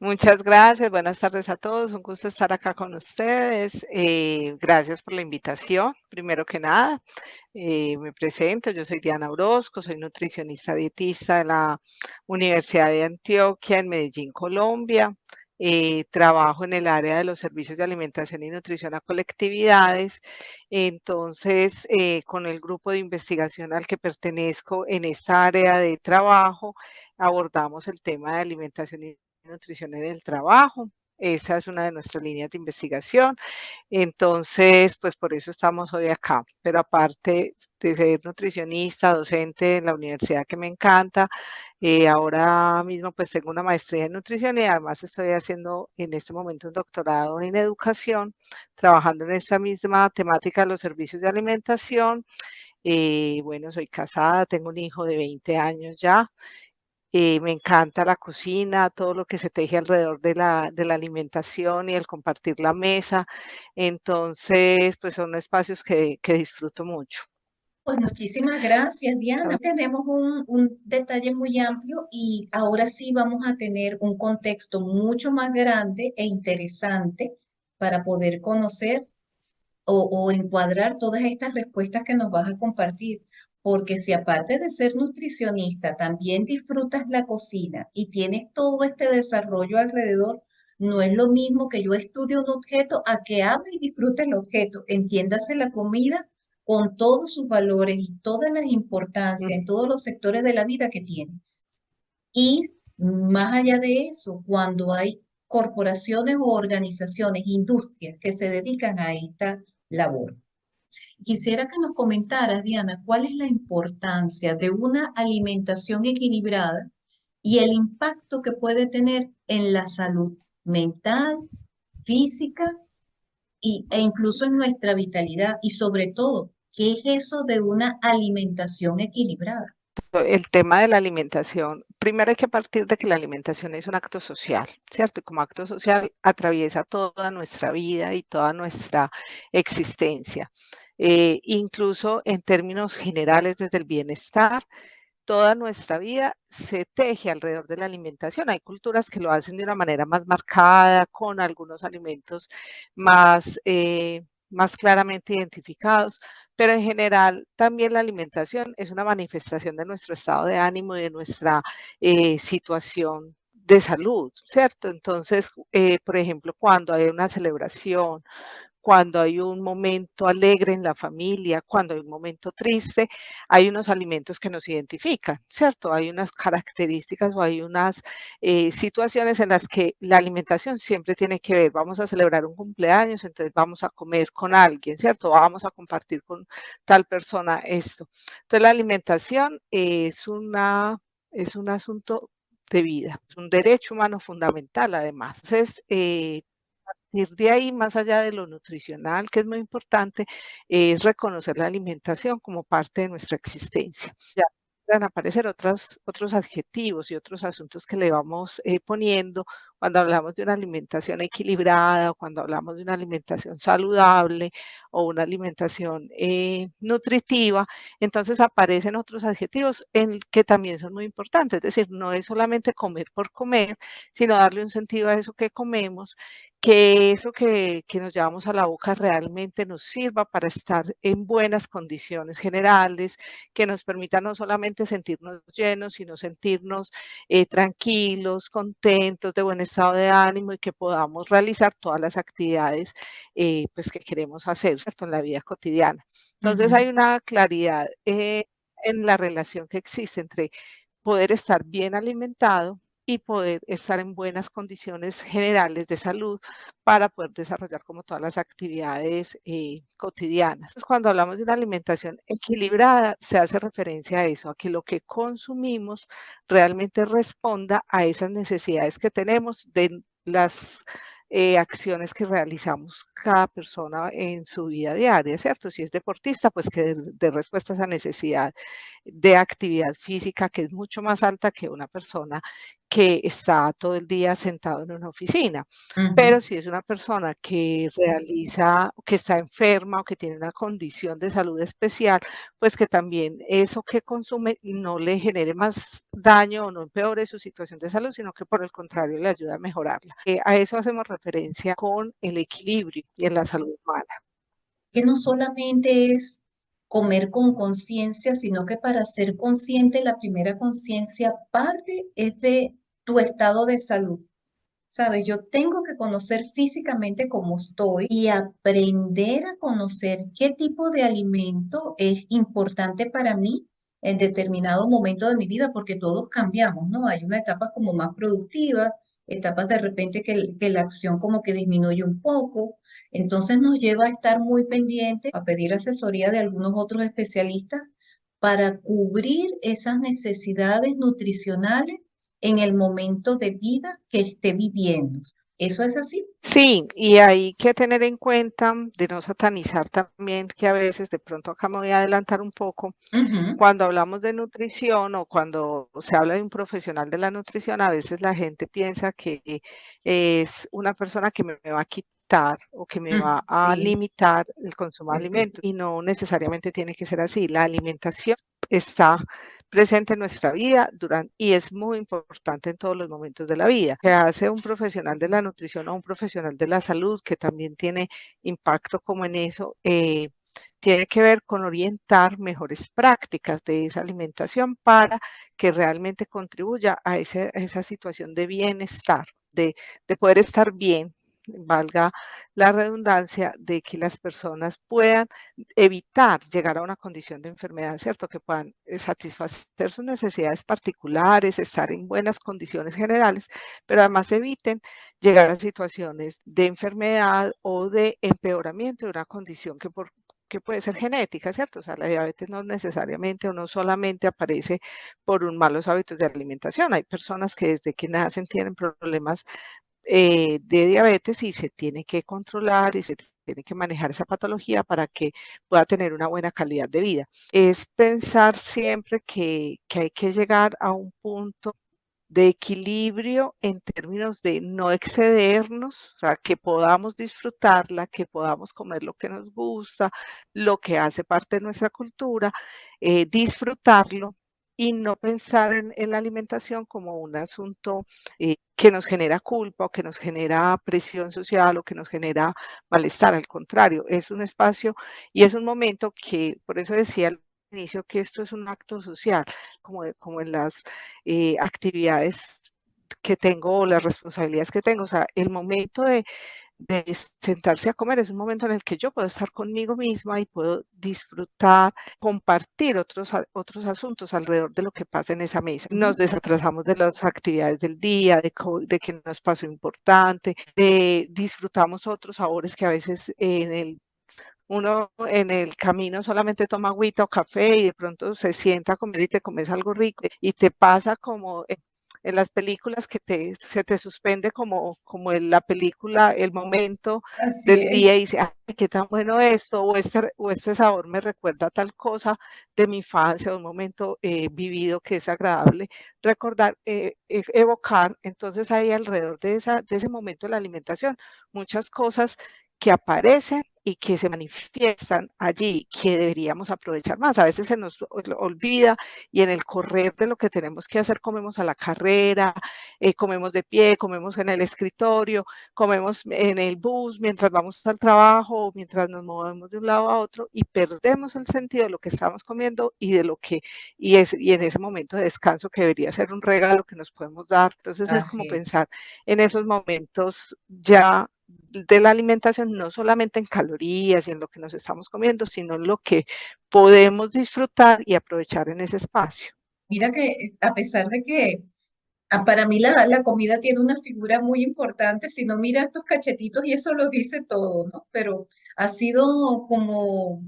Muchas gracias, buenas tardes a todos, un gusto estar acá con ustedes. Gracias por la invitación, primero que nada. Me presento, yo soy Diana Orozco, soy nutricionista dietista de la Universidad de Antioquia en Medellín, Colombia. Trabajo en el área de los servicios de alimentación y nutrición a colectividades. Entonces, con el grupo de investigación al que pertenezco en esta área de trabajo, abordamos el tema de alimentación y nutrición en el trabajo. Esa es una de nuestras líneas de investigación. Entonces, pues por eso estamos hoy acá. Pero aparte de ser nutricionista, docente en la universidad que me encanta, ahora mismo pues tengo una maestría en nutrición y además estoy haciendo en este momento un doctorado en educación, trabajando en esta misma temática de los servicios de alimentación. Bueno, soy casada, tengo un hijo de 20 años ya. Me encanta la cocina, todo lo que se teje alrededor de la alimentación y el compartir la mesa. Entonces, pues son espacios que disfruto mucho. Pues muchísimas gracias, Diana. Tenemos un detalle muy amplio y ahora sí vamos a tener un contexto mucho más grande e interesante para poder conocer o encuadrar todas estas respuestas que nos vas a compartir. Porque si aparte de ser nutricionista, también disfrutas la cocina y tienes todo este desarrollo alrededor, no es lo mismo que yo estudie un objeto a que ame y disfrute el objeto. Entiéndase la comida con todos sus valores y todas las importancias en todos los sectores de la vida que tiene. Y más allá de eso, cuando hay corporaciones o organizaciones, industrias que se dedican a esta labor. Quisiera que nos comentaras, Diana, cuál es la importancia de una alimentación equilibrada y el impacto que puede tener en la salud mental, física e incluso en nuestra vitalidad y sobre todo, ¿qué es eso de una alimentación equilibrada? El tema de la alimentación, primero hay que partir de que la alimentación es un acto social, ¿cierto? Y como acto social atraviesa toda nuestra vida y toda nuestra existencia. Incluso en términos generales desde el bienestar, toda nuestra vida se teje alrededor de la alimentación. Hay culturas que lo hacen de una manera más marcada, con algunos alimentos más, más claramente identificados, pero en general también la alimentación es una manifestación de nuestro estado de ánimo y de nuestra situación de salud, ¿cierto? Entonces, por ejemplo, cuando hay una celebración, cuando hay un momento alegre en la familia, cuando hay un momento triste, hay unos alimentos que nos identifican, ¿cierto? Hay unas características o hay unas situaciones en las que la alimentación siempre tiene que ver, vamos a celebrar un cumpleaños, entonces vamos a comer con alguien, ¿cierto? Vamos a compartir con tal persona esto. Entonces la alimentación es un asunto de vida, es un derecho humano fundamental además. Entonces, ir de ahí, más allá de lo nutricional, que es muy importante, es reconocer la alimentación como parte de nuestra existencia. Ya van a aparecer otros adjetivos y otros asuntos que le vamos poniendo cuando hablamos de una alimentación equilibrada o cuando hablamos de una alimentación saludable o una alimentación nutritiva. Entonces aparecen otros adjetivos que también son muy importantes. Es decir, no es solamente comer por comer, sino darle un sentido a eso que comemos, que eso que nos llevamos a la boca realmente nos sirva para estar en buenas condiciones generales, que nos permita no solamente sentirnos llenos, sino sentirnos tranquilos, contentos, de buen estado de ánimo y que podamos realizar todas las actividades pues que queremos hacer, ¿cierto? En la vida cotidiana. Entonces Ujú. hay una claridad en la relación que existe entre poder estar bien alimentado y poder estar en buenas condiciones generales de salud para poder desarrollar como todas las actividades cotidianas. Entonces, cuando hablamos de una alimentación equilibrada, se hace referencia a eso, a que lo que consumimos realmente responda a esas necesidades que tenemos de las acciones que realizamos cada persona en su vida diaria, ¿cierto? Si es deportista, pues que de respuesta a esa necesidad de actividad física que es mucho más alta que una persona que está todo el día sentado en una oficina. Ujú. Pero si es una persona que realiza, que está enferma o que tiene una condición de salud especial, pues que también eso que consume no le genere más daño o no empeore su situación de salud, sino que por el contrario le ayuda a mejorarla. A eso hacemos referencia con el equilibrio y en la salud humana. Que no solamente es comer con conciencia, sino que para ser consciente, la primera conciencia parte es de tu estado de salud. ¿Sabes? Yo tengo que conocer físicamente cómo estoy y aprender a conocer qué tipo de alimento es importante para mí en determinado momento de mi vida, porque todos cambiamos, ¿no? Hay una etapa como más productiva, etapas de repente que la acción como que disminuye un poco. Entonces nos lleva a estar muy pendientes, a pedir asesoría de algunos otros especialistas para cubrir esas necesidades nutricionales en el momento de vida que esté viviendo. ¿Eso es así? Sí, y hay que tener en cuenta de no satanizar también que a veces, de pronto acá me voy a adelantar un poco, Ujú. cuando hablamos de nutrición o cuando se habla de un profesional de la nutrición, a veces la gente piensa que es una persona que me va a quitar o que me va a Sí, limitar el consumo de sí, alimentos y no necesariamente tiene que ser así. La alimentación está presente en nuestra vida durante, y es muy importante en todos los momentos de la vida. Que hace un profesional de la nutrición o un profesional de la salud que también tiene impacto como en eso, tiene que ver con orientar mejores prácticas de esa alimentación para que realmente contribuya a esa situación de bienestar, de poder estar bien, valga la redundancia, de que las personas puedan evitar llegar a una condición de enfermedad, ¿cierto? Que puedan satisfacer sus necesidades particulares, estar en buenas condiciones generales, pero además eviten llegar a situaciones de enfermedad o de empeoramiento de una condición que puede ser genética, ¿cierto? O sea, la diabetes no necesariamente o no solamente aparece por un malos hábitos de alimentación. Hay personas que desde que nacen tienen problemas de diabetes y se tiene que controlar y se tiene que manejar esa patología para que pueda tener una buena calidad de vida. Es pensar siempre que hay que llegar a un punto de equilibrio en términos de no excedernos, o sea, que podamos disfrutarla, que podamos comer lo que nos gusta, lo que hace parte de nuestra cultura, disfrutarlo y no pensar en la alimentación como un asunto que nos genera culpa o que nos genera presión social o que nos genera malestar. Al contrario, es un espacio y es un momento que, por eso decía al inicio que esto es un acto social, como en las actividades que tengo o las responsabilidades que tengo. O sea, el momento de sentarse a comer es un momento en el que yo puedo estar conmigo misma y puedo disfrutar, compartir otros asuntos alrededor de lo que pasa en esa mesa. Nos ujú. desatrasamos de las actividades del día, de que nos pasó importante, disfrutamos otros sabores que a veces uno en el camino solamente toma agüita o café y de pronto se sienta a comer y te comes algo rico y te pasa como en las películas que se te suspende como en la película, el momento Así del día es. y dice, ay, qué tan bueno esto, o este sabor me recuerda tal cosa de mi infancia, un momento vivido que es agradable recordar, evocar, entonces hay alrededor de ese momento de la alimentación muchas cosas que aparecen y que se manifiestan allí, que deberíamos aprovechar más. A veces se nos olvida y en el correr de lo que tenemos que hacer comemos a la carrera, comemos de pie, comemos en el escritorio, comemos en el bus mientras vamos al trabajo, mientras nos movemos de un lado a otro y perdemos el sentido de lo que estamos comiendo y de lo que, y en ese momento de descanso que debería ser un regalo que nos podemos dar. Entonces es como Así es. pensar en esos momentos ya de la alimentación, no solamente en calorías y en lo que nos estamos comiendo, sino en lo que podemos disfrutar y aprovechar en ese espacio. Mira que a pesar de que para mí la comida tiene una figura muy importante, si no mira estos cachetitos y eso lo dice todo, ¿no? Pero ha sido como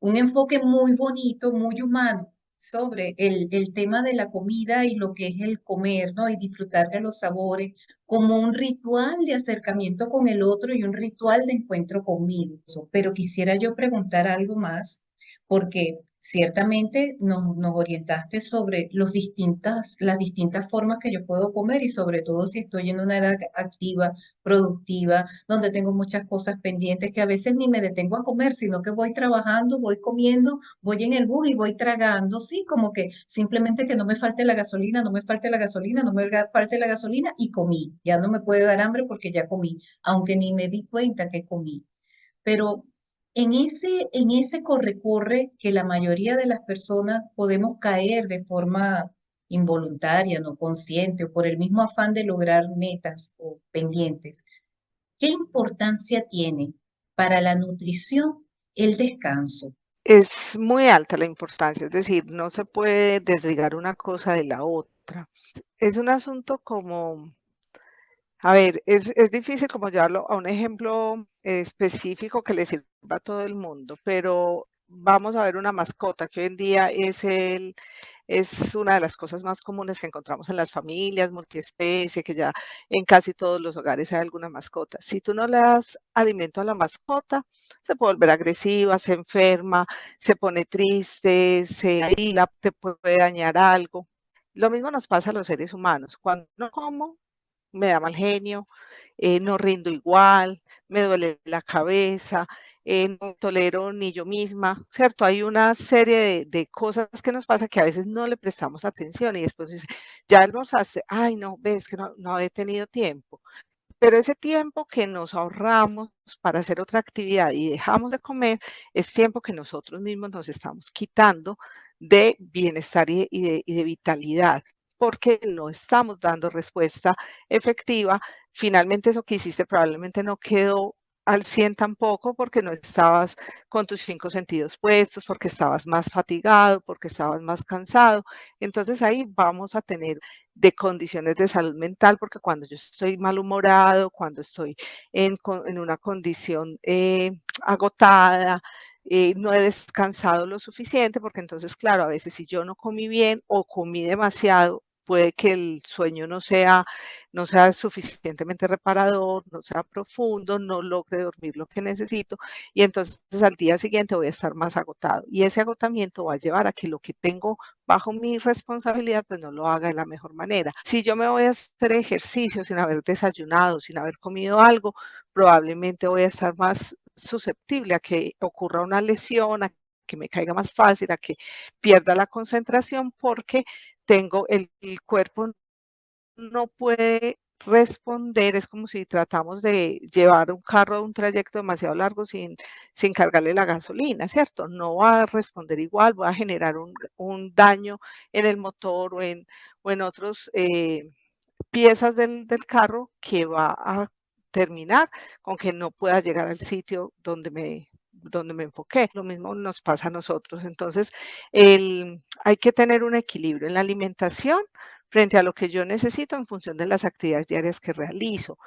un enfoque muy bonito, muy humano sobre el tema de la comida y lo que es el comer, ¿no? Y disfrutar de los sabores como un ritual de acercamiento con el otro y un ritual de encuentro conmigo. Pero quisiera yo preguntar algo más, porque Ciertamente nos orientaste sobre las distintas formas que yo puedo comer y sobre todo si estoy en una edad activa, productiva, donde tengo muchas cosas pendientes que a veces ni me detengo a comer, sino que voy trabajando, voy comiendo, voy en el bus y voy tragando, sí, como que simplemente que no me falte la gasolina, no me falte la gasolina, no me falte la gasolina y comí. Ya no me puede dar hambre porque ya comí, aunque ni me di cuenta que comí. Pero en ese corre-corre que la mayoría de las personas podemos caer de forma involuntaria, no consciente, o por el mismo afán de lograr metas o pendientes, ¿qué importancia tiene para la nutrición el descanso? Es muy alta la importancia, es decir, no se puede desligar una cosa de la otra. Es un asunto como, a ver, es difícil como llevarlo a un ejemplo específico que le sirva a todo el mundo, pero vamos a ver una mascota que hoy en día es una de las cosas más comunes que encontramos en las familias, multiespecie, que ya en casi todos los hogares hay alguna mascota. Si tú no le das alimento a la mascota, se puede volver agresiva, se enferma, se pone triste, se aísla, te puede dañar algo. Lo mismo nos pasa a los seres humanos. Cuando no como, me da mal genio, no rindo igual, me duele la cabeza, no tolero ni yo misma, ¿cierto? Hay una serie de cosas que nos pasa que a veces no le prestamos atención y después dice, ya almorzaste, ay no, ves que no he tenido tiempo. Pero ese tiempo que nos ahorramos para hacer otra actividad y dejamos de comer, es tiempo que nosotros mismos nos estamos quitando de bienestar y de vitalidad, porque no estamos dando respuesta efectiva. Finalmente eso que hiciste probablemente no quedó al 100 tampoco, porque no estabas con tus 5 sentidos puestos, porque estabas más fatigado, porque estabas más cansado. Entonces ahí vamos a tener de condiciones de salud mental, porque cuando yo estoy malhumorado, cuando estoy en una condición agotada, no he descansado lo suficiente, porque entonces, claro, a veces si yo no comí bien o comí demasiado, puede que el sueño no sea suficientemente reparador, no sea profundo, no logre dormir lo que necesito y entonces al día siguiente voy a estar más agotado y ese agotamiento va a llevar a que lo que tengo bajo mi responsabilidad, pues no lo haga de la mejor manera. Si yo me voy a hacer ejercicio sin haber desayunado, sin haber comido algo, probablemente voy a estar más susceptible a que ocurra una lesión, a que me caiga más fácil, a que pierda la concentración, porque tengo el cuerpo no puede responder, es como si tratamos de llevar un carro un trayecto demasiado largo sin cargarle la gasolina, ¿cierto? No va a responder igual, va a generar un daño en el motor o en otros piezas del carro que va a terminar con que no pueda llegar al sitio donde me enfoqué. Lo mismo nos pasa a nosotros. Entonces, hay que tener un equilibrio en la alimentación frente a lo que yo necesito en función de las actividades diarias que realizo.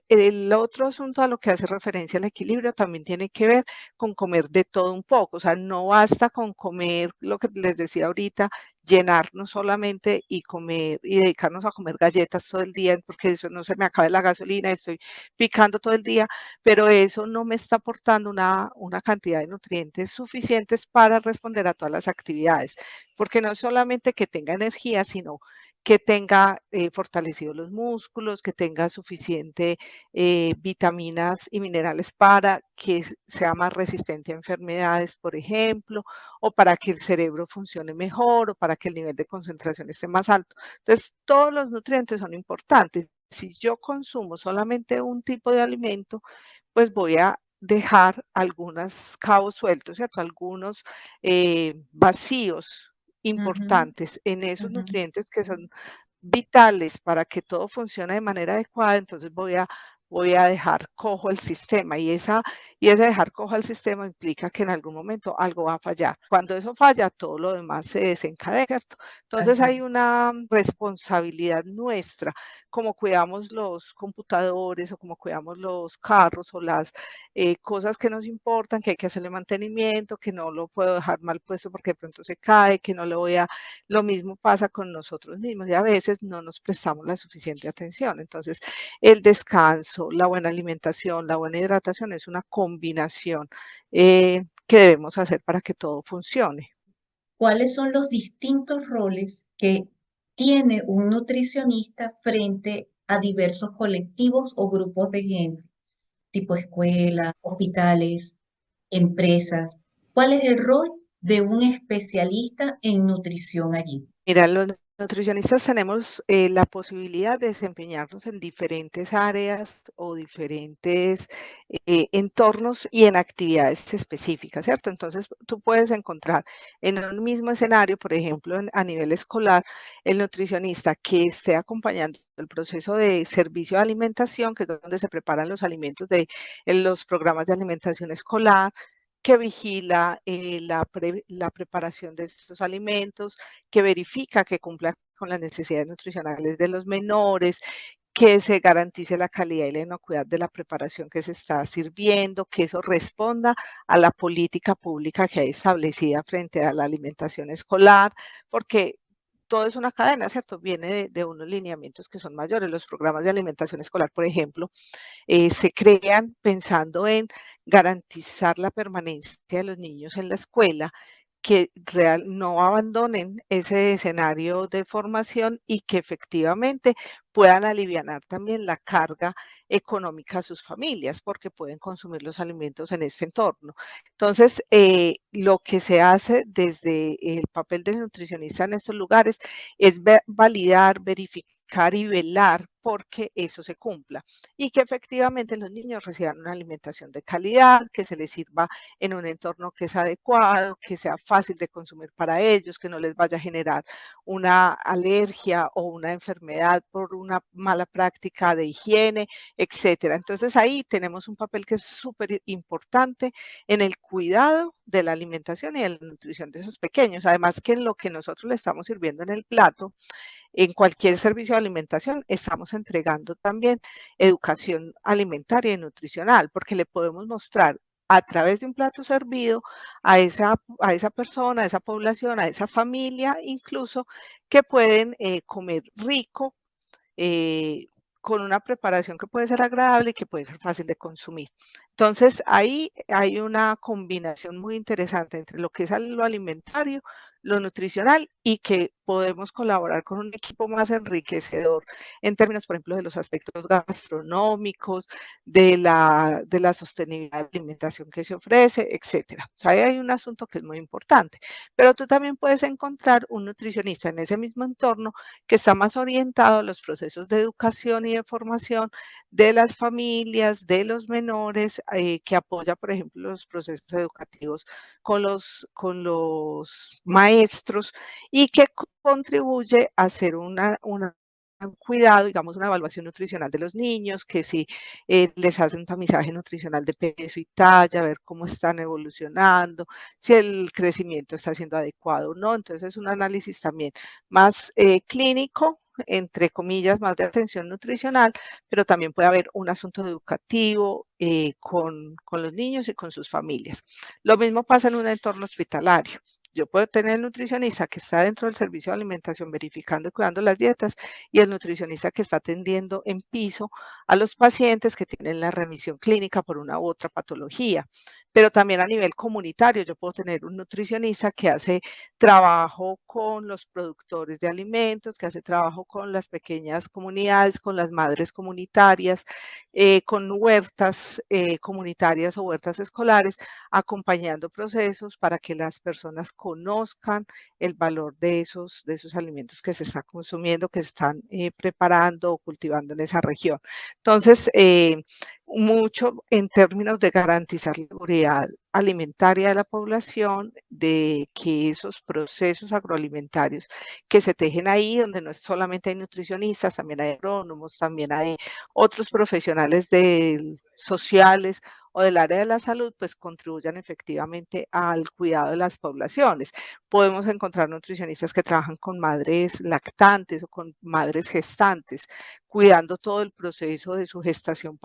El otro asunto a lo que hace referencia al equilibrio también tiene que ver con comer de todo un poco, o sea, no basta con comer lo que les decía ahorita, llenarnos solamente y comer y dedicarnos a comer galletas todo el día, porque eso no se me acabe la gasolina, estoy picando todo el día, pero eso no me está aportando una cantidad de nutrientes suficientes para responder a todas las actividades, porque no solamente que tenga energía, sino que tenga fortalecidos los músculos, que tenga suficiente vitaminas y minerales para que sea más resistente a enfermedades, por ejemplo, o para que el cerebro funcione mejor o para que el nivel de concentración esté más alto. Entonces, todos los nutrientes son importantes. Si yo consumo solamente un tipo de alimento, pues voy a dejar algunos cabos sueltos, ¿cierto? Algunos vacíos Ujú, importantes en esos ujú. nutrientes que son vitales para que todo funcione de manera adecuada, entonces voy a dejar cojo el sistema y ese dejar cojo al sistema implica que en algún momento algo va a fallar. Cuando eso falla, todo lo demás se desencadena, ¿cierto? Entonces Así hay es. una responsabilidad nuestra, como cuidamos los computadores o como cuidamos los carros o las cosas que nos importan, que hay que hacerle mantenimiento, que no lo puedo dejar mal puesto porque de pronto se cae, que no le voy a lo mismo pasa con nosotros mismos y a veces no nos prestamos la suficiente atención. Entonces, el descanso, la buena alimentación, la buena hidratación es una combinación que debemos hacer para que todo funcione. ¿cuáles son los distintos roles que tiene un nutricionista frente a diversos colectivos o grupos de gente, tipo escuelas, hospitales, empresas? ¿Cuál es el rol de un especialista en nutrición allí? Mira, los nutricionistas tenemos la posibilidad de desempeñarnos en diferentes áreas o diferentes entornos y en actividades específicas, ¿cierto? Entonces, tú puedes encontrar en un mismo escenario, por ejemplo, a nivel escolar, el nutricionista que esté acompañando el proceso de servicio de alimentación, que es donde se preparan los alimentos de en los programas de alimentación escolar, que vigila la preparación de estos alimentos, que verifica que cumpla con las necesidades nutricionales de los menores, que se garantice la calidad y la inocuidad de la preparación que se está sirviendo, que eso responda a la política pública que hay establecida frente a la alimentación escolar, porque todo es una cadena, ¿cierto? Viene de unos lineamientos que son mayores. Los programas de alimentación escolar, por ejemplo, se crean pensando en garantizar la permanencia de los niños en la escuela, que no abandonen ese escenario de formación y que efectivamente puedan alivianar también la carga económica a sus familias, porque pueden consumir los alimentos en este entorno. Entonces, lo que se hace desde el papel del nutricionista en estos lugares es validar, verificar y velar porque eso se cumpla y que efectivamente los niños reciban una alimentación de calidad, que se les sirva en un entorno que es adecuado, que sea fácil de consumir para ellos, que no les vaya a generar una alergia o una enfermedad por una mala práctica de higiene, etcétera. Entonces ahí tenemos un papel que es súper importante en el cuidado de la alimentación y de la nutrición de esos pequeños. Además que en lo que nosotros le estamos sirviendo en el plato, en cualquier servicio de alimentación estamos entregando también educación alimentaria y nutricional, porque le podemos mostrar a través de un plato servido a esa persona, a esa población, a esa familia, incluso que pueden comer rico, eh, con una preparación que puede ser agradable y que puede ser fácil de consumir. Entonces, ahí hay una combinación muy interesante entre lo que es lo alimentario, lo nutricional y que podemos colaborar con un equipo más enriquecedor en términos, por ejemplo, de los aspectos gastronómicos, de la sostenibilidad de la alimentación que se ofrece, etcétera. O sea, ahí hay un asunto que es muy importante. Pero tú también puedes encontrar un nutricionista en ese mismo entorno que está más orientado a los procesos de educación y de formación de las familias, de los menores, que apoya, por ejemplo, los procesos educativos con los maestros y que contribuye a hacer un cuidado, digamos, una evaluación nutricional de los niños, que si les hace un tamizaje nutricional de peso y talla, ver cómo están evolucionando, si el crecimiento está siendo adecuado o no. Entonces es un análisis también más clínico, entre comillas, más de atención nutricional, pero también puede haber un asunto educativo con los niños y con sus familias. Lo mismo pasa en un entorno hospitalario. Yo puedo tener el nutricionista que está dentro del servicio de alimentación verificando y cuidando las dietas y el nutricionista que está atendiendo en piso a los pacientes que tienen la remisión clínica por una u otra patología. Pero también a nivel comunitario, yo puedo tener un nutricionista que hace trabajo con los productores de alimentos, que hace trabajo con las pequeñas comunidades, con las madres comunitarias, con huertas comunitarias o huertas escolares, acompañando procesos para que las personas conozcan el valor de esos alimentos que se están consumiendo, que se están preparando o cultivando en esa región. Entonces, mucho en términos de garantizar la seguridad alimentaria de la población, de que esos procesos agroalimentarios que se tejen ahí, donde no es solamente hay nutricionistas, también hay agrónomos, también hay otros profesionales sociales o del área de la salud, pues contribuyan efectivamente al cuidado de las poblaciones. Podemos encontrar nutricionistas que trabajan con madres lactantes o con madres gestantes, cuidando todo el proceso de su gestación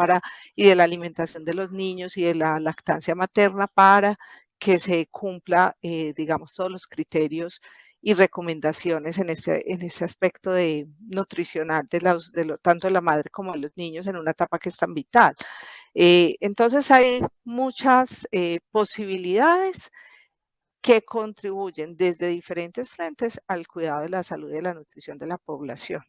y de la alimentación de los niños y de la lactancia materna para que se cumpla, digamos, todos los criterios y recomendaciones en ese aspecto de nutricional tanto de la madre como de los niños en una etapa que es tan vital. Entonces hay muchas posibilidades que contribuyen desde diferentes frentes al cuidado de la salud y de la nutrición de la población.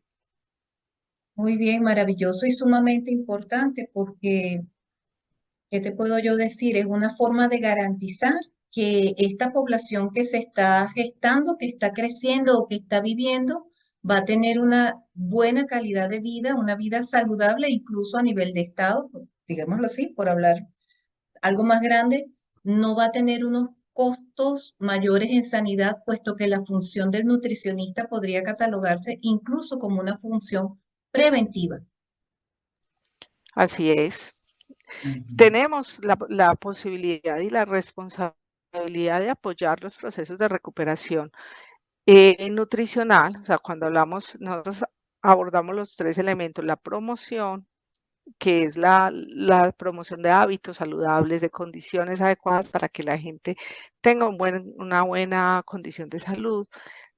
Muy bien, maravilloso y sumamente importante porque, ¿qué te puedo yo decir? Es una forma de garantizar que esta población que se está gestando, que está creciendo o que está viviendo, va a tener una buena calidad de vida, una vida saludable, incluso a nivel de Estado, digámoslo así, por hablar algo más grande, no va a tener unos costos mayores en sanidad, puesto que la función del nutricionista podría catalogarse incluso como una función preventiva. Así es. Ujú. Tenemos la posibilidad y la responsabilidad de apoyar los procesos de recuperación nutricional. O sea, cuando hablamos, nosotros abordamos los 3 elementos: la promoción, que es la promoción de hábitos saludables, de condiciones adecuadas para que la gente tenga una buena condición de salud,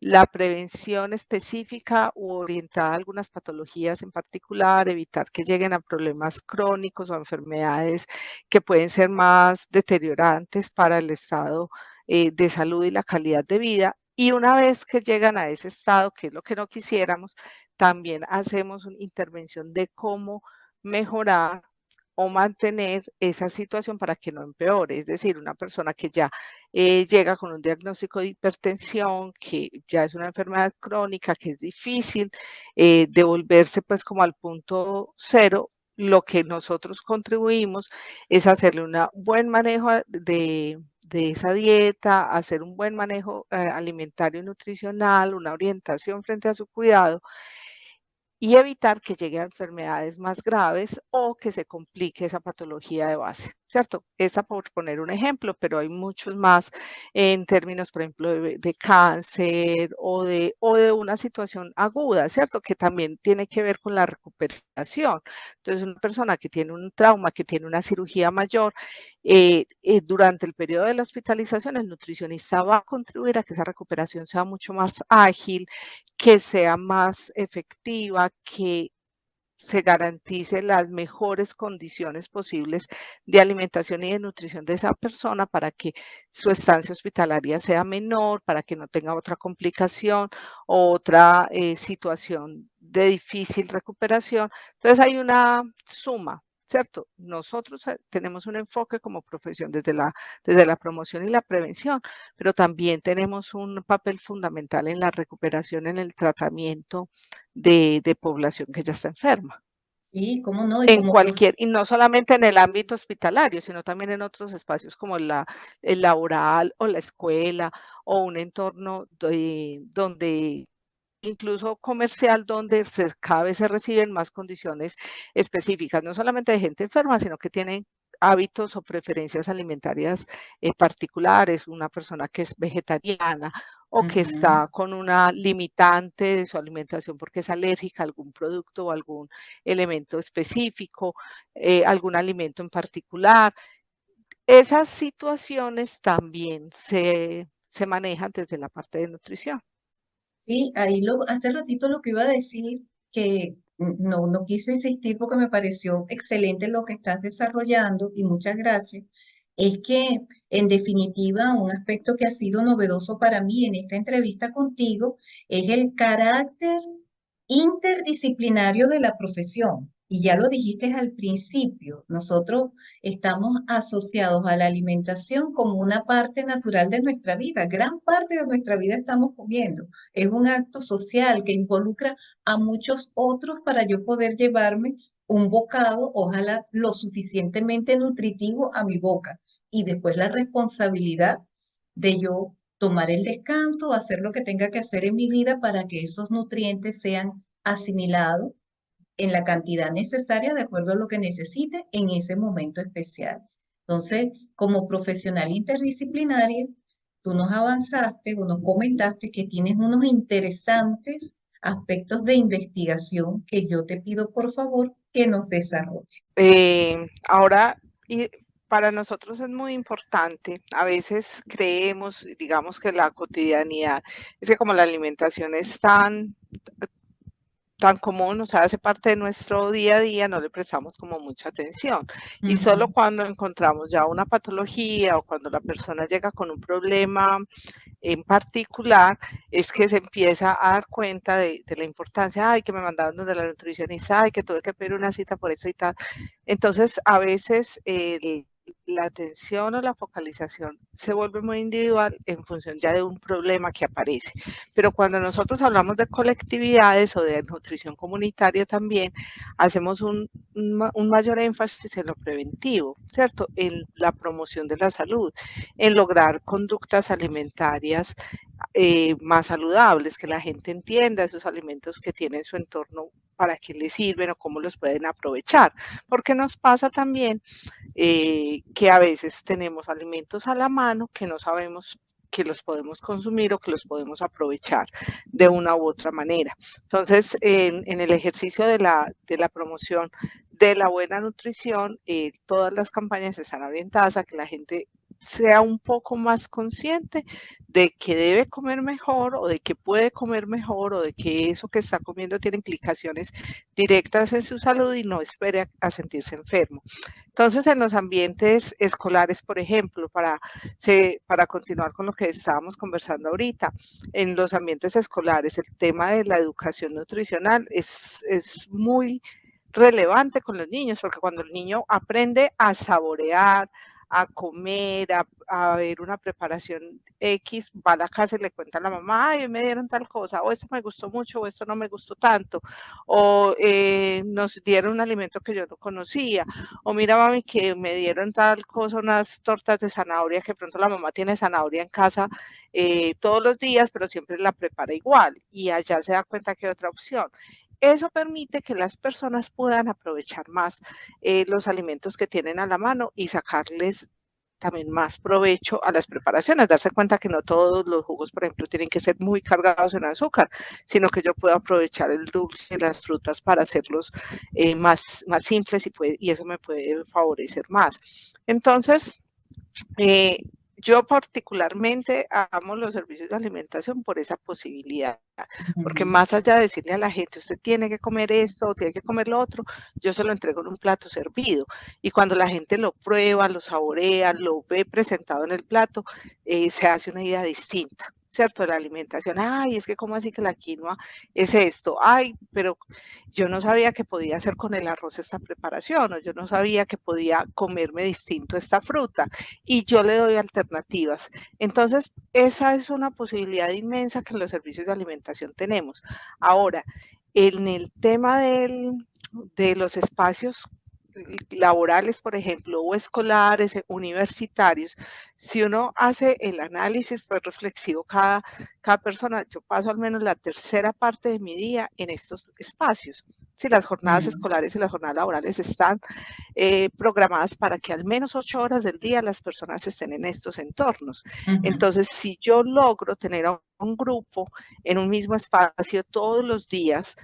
la prevención específica u orientada a algunas patologías en particular, evitar que lleguen a problemas crónicos o enfermedades que pueden ser más deteriorantes para el estado de salud y la calidad de vida. Y una vez que llegan a ese estado, que es lo que no quisiéramos, también hacemos una intervención de cómo mejorar o mantener esa situación para que no empeore. Es decir, una persona que ya llega con un diagnóstico de hipertensión, que ya es una enfermedad crónica, que es difícil devolverse pues como al punto cero. Lo que nosotros contribuimos es hacerle un buen manejo de esa dieta, hacer un buen manejo alimentario y nutricional, una orientación frente a su cuidado y evitar que llegue a enfermedades más graves o que se complique esa patología de base, ¿cierto? Esa por poner un ejemplo, pero hay muchos más en términos, por ejemplo, de cáncer o de una situación aguda, ¿cierto? Que también tiene que ver con la recuperación. Entonces, una persona que tiene un trauma, que tiene una cirugía mayor, durante el periodo de la hospitalización, el nutricionista va a contribuir a que esa recuperación sea mucho más ágil, que sea más efectiva, que se garantice las mejores condiciones posibles de alimentación y de nutrición de esa persona para que su estancia hospitalaria sea menor, para que no tenga otra complicación o otra situación de difícil recuperación. Entonces hay una suma, ¿cierto? Nosotros tenemos un enfoque como profesión desde la promoción y la prevención, pero también tenemos un papel fundamental en la recuperación, en el tratamiento de población que ya está enferma. Sí, cómo no, y En como cualquier, y no solamente en el ámbito hospitalario, sino también en otros espacios como el laboral o la escuela o un entorno donde incluso comercial, donde cada vez se reciben más condiciones específicas, no solamente de gente enferma, sino que tienen hábitos o preferencias alimentarias particulares, una persona que es vegetariana o que ujú. está con una limitante de su alimentación porque es alérgica a algún producto o algún elemento específico, algún alimento en particular. Esas situaciones también se manejan desde la parte de nutrición. Sí, ahí hace ratito lo que iba a decir, que no quise insistir porque me pareció excelente lo que estás desarrollando y muchas gracias, es que en definitiva un aspecto que ha sido novedoso para mí en esta entrevista contigo es el carácter interdisciplinario de la profesión. Y ya lo dijiste al principio, nosotros estamos asociados a la alimentación como una parte natural de nuestra vida. Gran parte de nuestra vida estamos comiendo. Es un acto social que involucra a muchos otros para yo poder llevarme un bocado, ojalá lo suficientemente nutritivo a mi boca. Y después la responsabilidad de yo tomar el descanso, hacer lo que tenga que hacer en mi vida para que esos nutrientes sean asimilados en la cantidad necesaria de acuerdo a lo que necesite en ese momento especial. Entonces, como profesional interdisciplinario, tú nos avanzaste o nos comentaste que tienes unos interesantes aspectos de investigación que yo te pido por favor que nos desarrolle. Ahora, y para nosotros es muy importante, a veces creemos, digamos que la cotidianidad, es que como la alimentación es tan tan común, o sea, hace parte de nuestro día a día, no le prestamos como mucha atención. Y solo cuando encontramos ya una patología o cuando la persona llega con un problema en particular, es que se empieza a dar cuenta de la importancia, ay, que me mandaron donde la nutricionista, ay, que tuve que pedir una cita por eso y tal. Entonces, a veces la atención o la focalización se vuelve muy individual en función ya de un problema que aparece. Pero cuando nosotros hablamos de colectividades o de nutrición comunitaria también, hacemos un mayor énfasis en lo preventivo, ¿cierto? En la promoción de la salud, en lograr conductas alimentarias más saludables, que la gente entienda esos alimentos que tiene en su entorno, para qué les sirven o cómo los pueden aprovechar. Porque nos pasa también que a veces tenemos alimentos a la mano que no sabemos que los podemos consumir o que los podemos aprovechar de una u otra manera. Entonces, en el ejercicio de la promoción de la buena nutrición, todas las campañas están orientadas a que la gente sea un poco más consciente de que debe comer mejor o de que puede comer mejor o de que eso que está comiendo tiene implicaciones directas en su salud y no espere a sentirse enfermo. Entonces, en los ambientes escolares, por ejemplo, para continuar con lo que estábamos conversando ahorita, en los ambientes escolares el tema de la educación nutricional es muy relevante con los niños, porque cuando el niño aprende a saborear, a comer, a ver una preparación X, va a la casa y le cuenta a la mamá, ay, me dieron tal cosa, o esto me gustó mucho, o esto no me gustó tanto, o nos dieron un alimento que yo no conocía, o mira, mami, que me dieron tal cosa, unas tortas de zanahoria, que pronto la mamá tiene zanahoria en casa todos los días, pero siempre la prepara igual, y allá se da cuenta que hay otra opción. Eso permite que las personas puedan aprovechar más los alimentos que tienen a la mano y sacarles también más provecho a las preparaciones, darse cuenta que no todos los jugos, por ejemplo, tienen que ser muy cargados en azúcar, sino que yo puedo aprovechar el dulce y las frutas para hacerlos más simples y eso me puede favorecer más. Entonces, yo particularmente amo los servicios de alimentación por esa posibilidad, porque más allá de decirle a la gente, usted tiene que comer esto o tiene que comer lo otro, yo se lo entrego en un plato servido. Y cuando la gente lo prueba, lo saborea, lo ve presentado en el plato, se hace una idea distinta, ¿cierto? De la alimentación. Ay, es que como así que la quinoa es esto. Ay, pero yo no sabía que podía hacer con el arroz esta preparación, o yo no sabía que podía comerme distinto esta fruta, y yo le doy alternativas. Entonces, esa es una posibilidad inmensa que en los servicios de alimentación tenemos. Ahora, en el tema de los espacios laborales, por ejemplo, o escolares, universitarios, si uno hace el análisis pues, reflexivo cada persona, yo paso al menos la tercera parte de mi día en estos espacios. Si las jornadas escolares y las jornadas laborales están programadas para que al menos 8 horas del día las personas estén en estos entornos. Entonces, si yo logro tener a un grupo en un mismo espacio todos los días,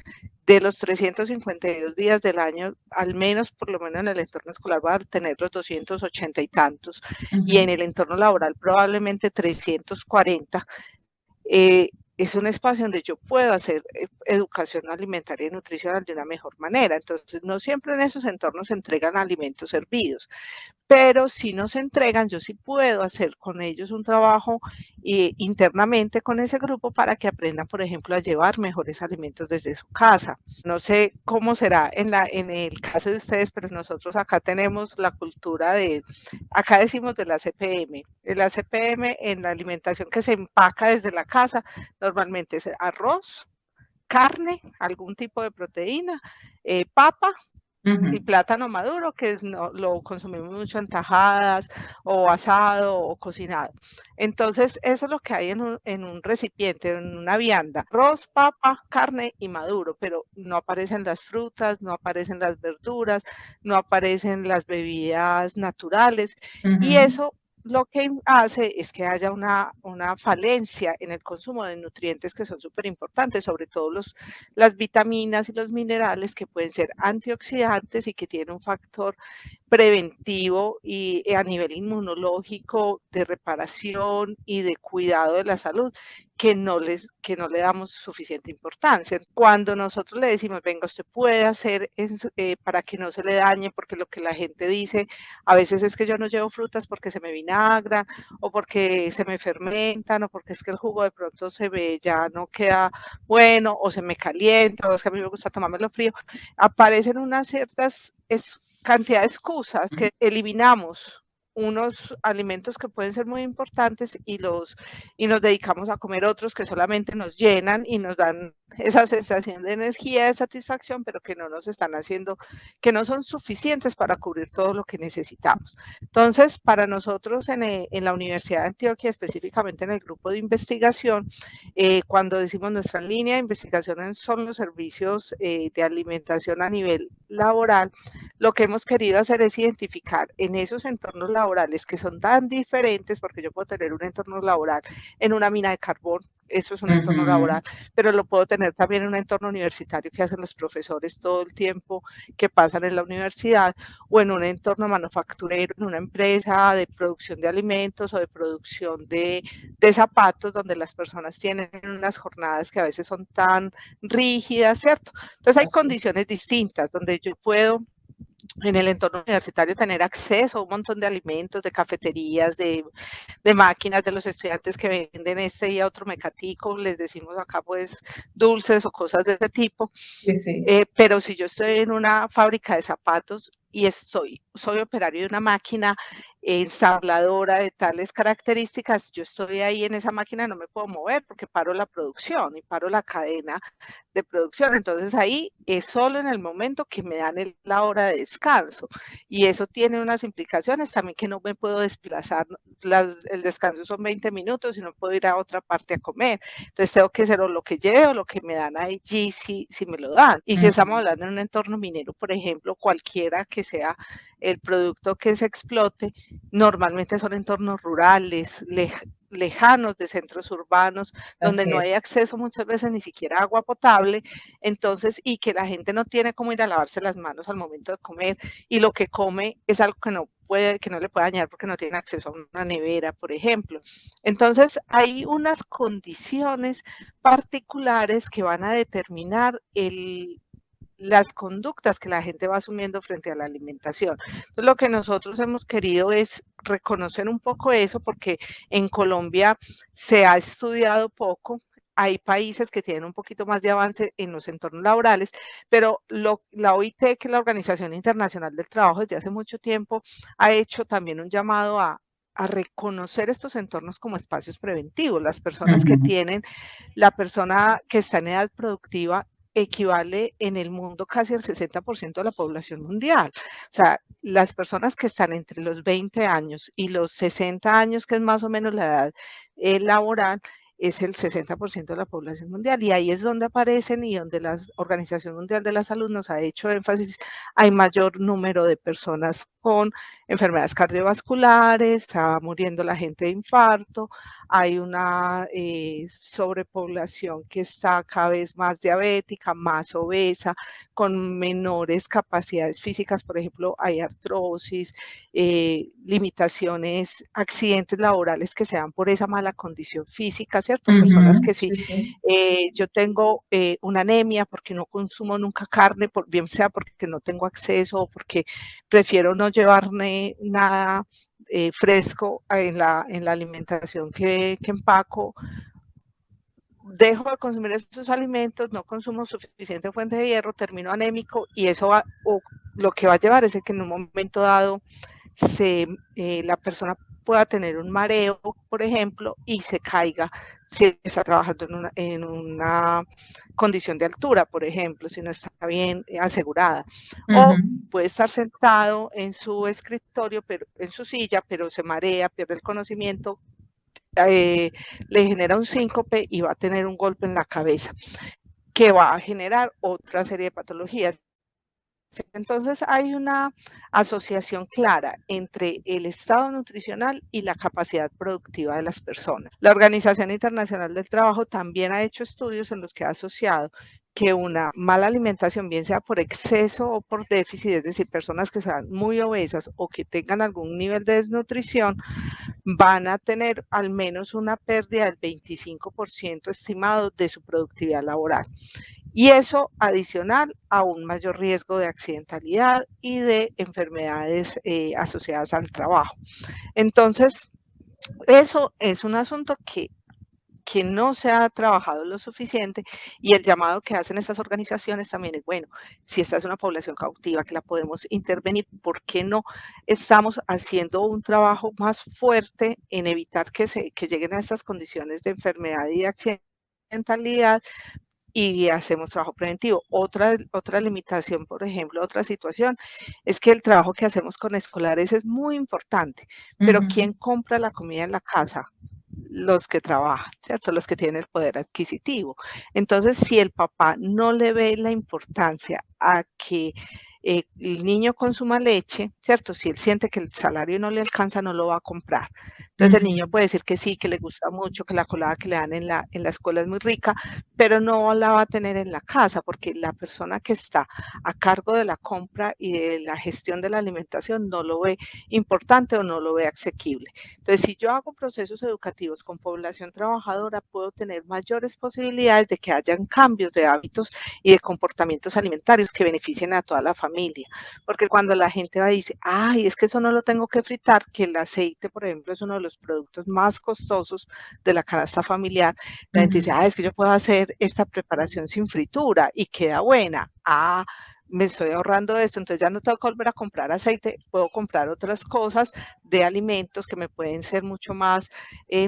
de los 352 días del año, al menos por lo menos en el entorno escolar va a tener los 280 y tantos, y en el entorno laboral probablemente 340. Es un espacio donde yo puedo hacer educación alimentaria y nutricional de una mejor manera. Entonces, no siempre en esos entornos se entregan alimentos servidos, pero si nos entregan, yo sí puedo hacer con ellos un trabajo internamente con ese grupo para que aprendan, por ejemplo, a llevar mejores alimentos desde su casa. No sé cómo será en el caso de ustedes, pero nosotros acá tenemos la cultura acá decimos de la CPM. La CPM en la alimentación que se empaca desde la casa, normalmente es arroz, carne, algún tipo de proteína, papa, y plátano maduro, que lo consumimos mucho en tajadas o asado o cocinado. Entonces, eso es lo que hay en un recipiente, en una vianda: arroz, papa, carne y maduro, pero no aparecen las frutas, no aparecen las verduras, no aparecen las bebidas naturales, y eso lo que hace es que haya una falencia en el consumo de nutrientes que son súper importantes, sobre todo las vitaminas y los minerales que pueden ser antioxidantes y que tienen un factor preventivo y a nivel inmunológico, de reparación y de cuidado de la salud, que no le damos suficiente importancia. Cuando nosotros le decimos, venga, usted puede hacer para que no se le dañe, porque lo que la gente dice a veces es que yo no llevo frutas porque se me vinagran, o porque se me fermentan, o porque es que el jugo de pronto se ve, ya no queda bueno, o se me calienta, o es que a mí me gusta tomármelo frío. Aparecen unas ciertas cantidad de excusas que eliminamos unos alimentos que pueden ser muy importantes y nos dedicamos a comer otros que solamente nos llenan y nos dan esa sensación de energía, de satisfacción, pero que no nos están haciendo, que no son suficientes para cubrir todo lo que necesitamos. Entonces, para nosotros en la Universidad de Antioquia, específicamente en el grupo de investigación, cuando decimos nuestra línea de investigación son los servicios de alimentación a nivel laboral, lo que hemos querido hacer es identificar en esos entornos laborales que son tan diferentes, porque yo puedo tener un entorno laboral en una mina de carbón, eso es un entorno laboral, pero lo puedo tener también en un entorno universitario que hacen los profesores todo el tiempo que pasan en la universidad, o en un entorno manufacturero, en una empresa de producción de alimentos o de producción de zapatos, donde las personas tienen unas jornadas que a veces son tan rígidas, ¿cierto? Entonces hay condiciones distintas, donde yo puedo en el entorno universitario tener acceso a un montón de alimentos, de cafeterías, de máquinas, de los estudiantes que venden este y otro mecatico, les decimos acá pues dulces o cosas de ese tipo. Sí, sí. Pero si yo estoy en una fábrica de zapatos y soy operario de una máquina ensambladora de tales características, yo estoy ahí en esa máquina, no me puedo mover porque paro la producción y paro la cadena de producción. Entonces ahí es solo en el momento que me dan la hora de descanso y eso tiene unas implicaciones también, que no me puedo desplazar, el descanso son 20 minutos y no puedo ir a otra parte a comer. Entonces tengo que hacer o lo que lleve o lo que me dan allí si me lo dan. Y si estamos hablando en un entorno minero, por ejemplo, cualquiera que sea el producto que se explote, normalmente son entornos rurales, lejanos de centros urbanos, donde no hay acceso muchas veces ni siquiera a agua potable, entonces, y que la gente no tiene cómo ir a lavarse las manos al momento de comer, y lo que come es algo que no le puede dañar porque no tiene acceso a una nevera, por ejemplo. Entonces, hay unas condiciones particulares que van a determinar las conductas que la gente va asumiendo frente a la alimentación. Entonces, lo que nosotros hemos querido es reconocer un poco eso, porque en Colombia se ha estudiado poco. Hay países que tienen un poquito más de avance en los entornos laborales, pero la OIT, que es la Organización Internacional del Trabajo, desde hace mucho tiempo ha hecho también un llamado a reconocer estos entornos como espacios preventivos. Las personas que tienen, la persona que está en edad productiva equivale en el mundo casi al 60% de la población mundial. O sea, las personas que están entre los 20 años y los 60 años, que es más o menos la edad laboral, es el 60% de la población mundial. Y ahí es donde aparecen y donde la Organización Mundial de la Salud nos ha hecho énfasis, hay mayor número de personas con enfermedades cardiovasculares, está muriendo la gente de infarto, hay una sobrepoblación que está cada vez más diabética, más obesa, con menores capacidades físicas, por ejemplo, hay artrosis, limitaciones, accidentes laborales que se dan por esa mala condición física, ¿cierto? Personas que sí, yo tengo una anemia porque no consumo nunca carne, bien sea porque no tengo acceso o porque prefiero no llevarme nada fresco en la alimentación que empaco, dejo de consumir esos alimentos, no consumo suficiente fuente de hierro, termino anémico y eso lo que va a llevar es que en un momento dado la persona pueda tener un mareo, por ejemplo, y se caiga si está trabajando en una condición de altura, por ejemplo, si no está bien asegurada. O puede estar sentado en su escritorio, en su silla, pero se marea, pierde el conocimiento, le genera un síncope y va a tener un golpe en la cabeza, que va a generar otra serie de patologías. Entonces hay una asociación clara entre el estado nutricional y la capacidad productiva de las personas. La Organización Internacional del Trabajo también ha hecho estudios en los que ha asociado que una mala alimentación, bien sea por exceso o por déficit, es decir, personas que sean muy obesas o que tengan algún nivel de desnutrición, van a tener al menos una pérdida del 25% estimado de su productividad laboral. Y eso adicional a un mayor riesgo de accidentalidad y de enfermedades asociadas al trabajo. Entonces, eso es un asunto que no se ha trabajado lo suficiente, y el llamado que hacen estas organizaciones también es, bueno, si esta es una población cautiva que la podemos intervenir, ¿por qué no estamos haciendo un trabajo más fuerte en evitar que lleguen a estas condiciones de enfermedad y de accidentalidad, y hacemos trabajo preventivo? Otra limitación, por ejemplo, otra situación, es que el trabajo que hacemos con escolares es muy importante, pero ¿quién compra la comida en la casa? Los que trabajan, ¿cierto? Los que tienen el poder adquisitivo. Entonces, si el papá no le ve la importancia a que el niño consuma leche, ¿cierto? Si él siente que el salario no le alcanza, no lo va a comprar. Entonces, el niño puede decir que sí, que le gusta mucho, que la colada que le dan en la escuela es muy rica, pero no la va a tener en la casa, porque la persona que está a cargo de la compra y de la gestión de la alimentación no lo ve importante o no lo ve asequible. Entonces, si yo hago procesos educativos con población trabajadora, puedo tener mayores posibilidades de que hayan cambios de hábitos y de comportamientos alimentarios que beneficien a toda la familia. Porque cuando la gente va y dice, ay, es que eso no lo tengo que fritar, que el aceite, por ejemplo, es uno de los productos más costosos de la canasta familiar, la gente dice, ah, es que yo puedo hacer esta preparación sin fritura y queda buena. Ah, me estoy ahorrando esto, entonces ya no tengo que volver a comprar aceite, puedo comprar otras cosas de alimentos que me pueden ser mucho más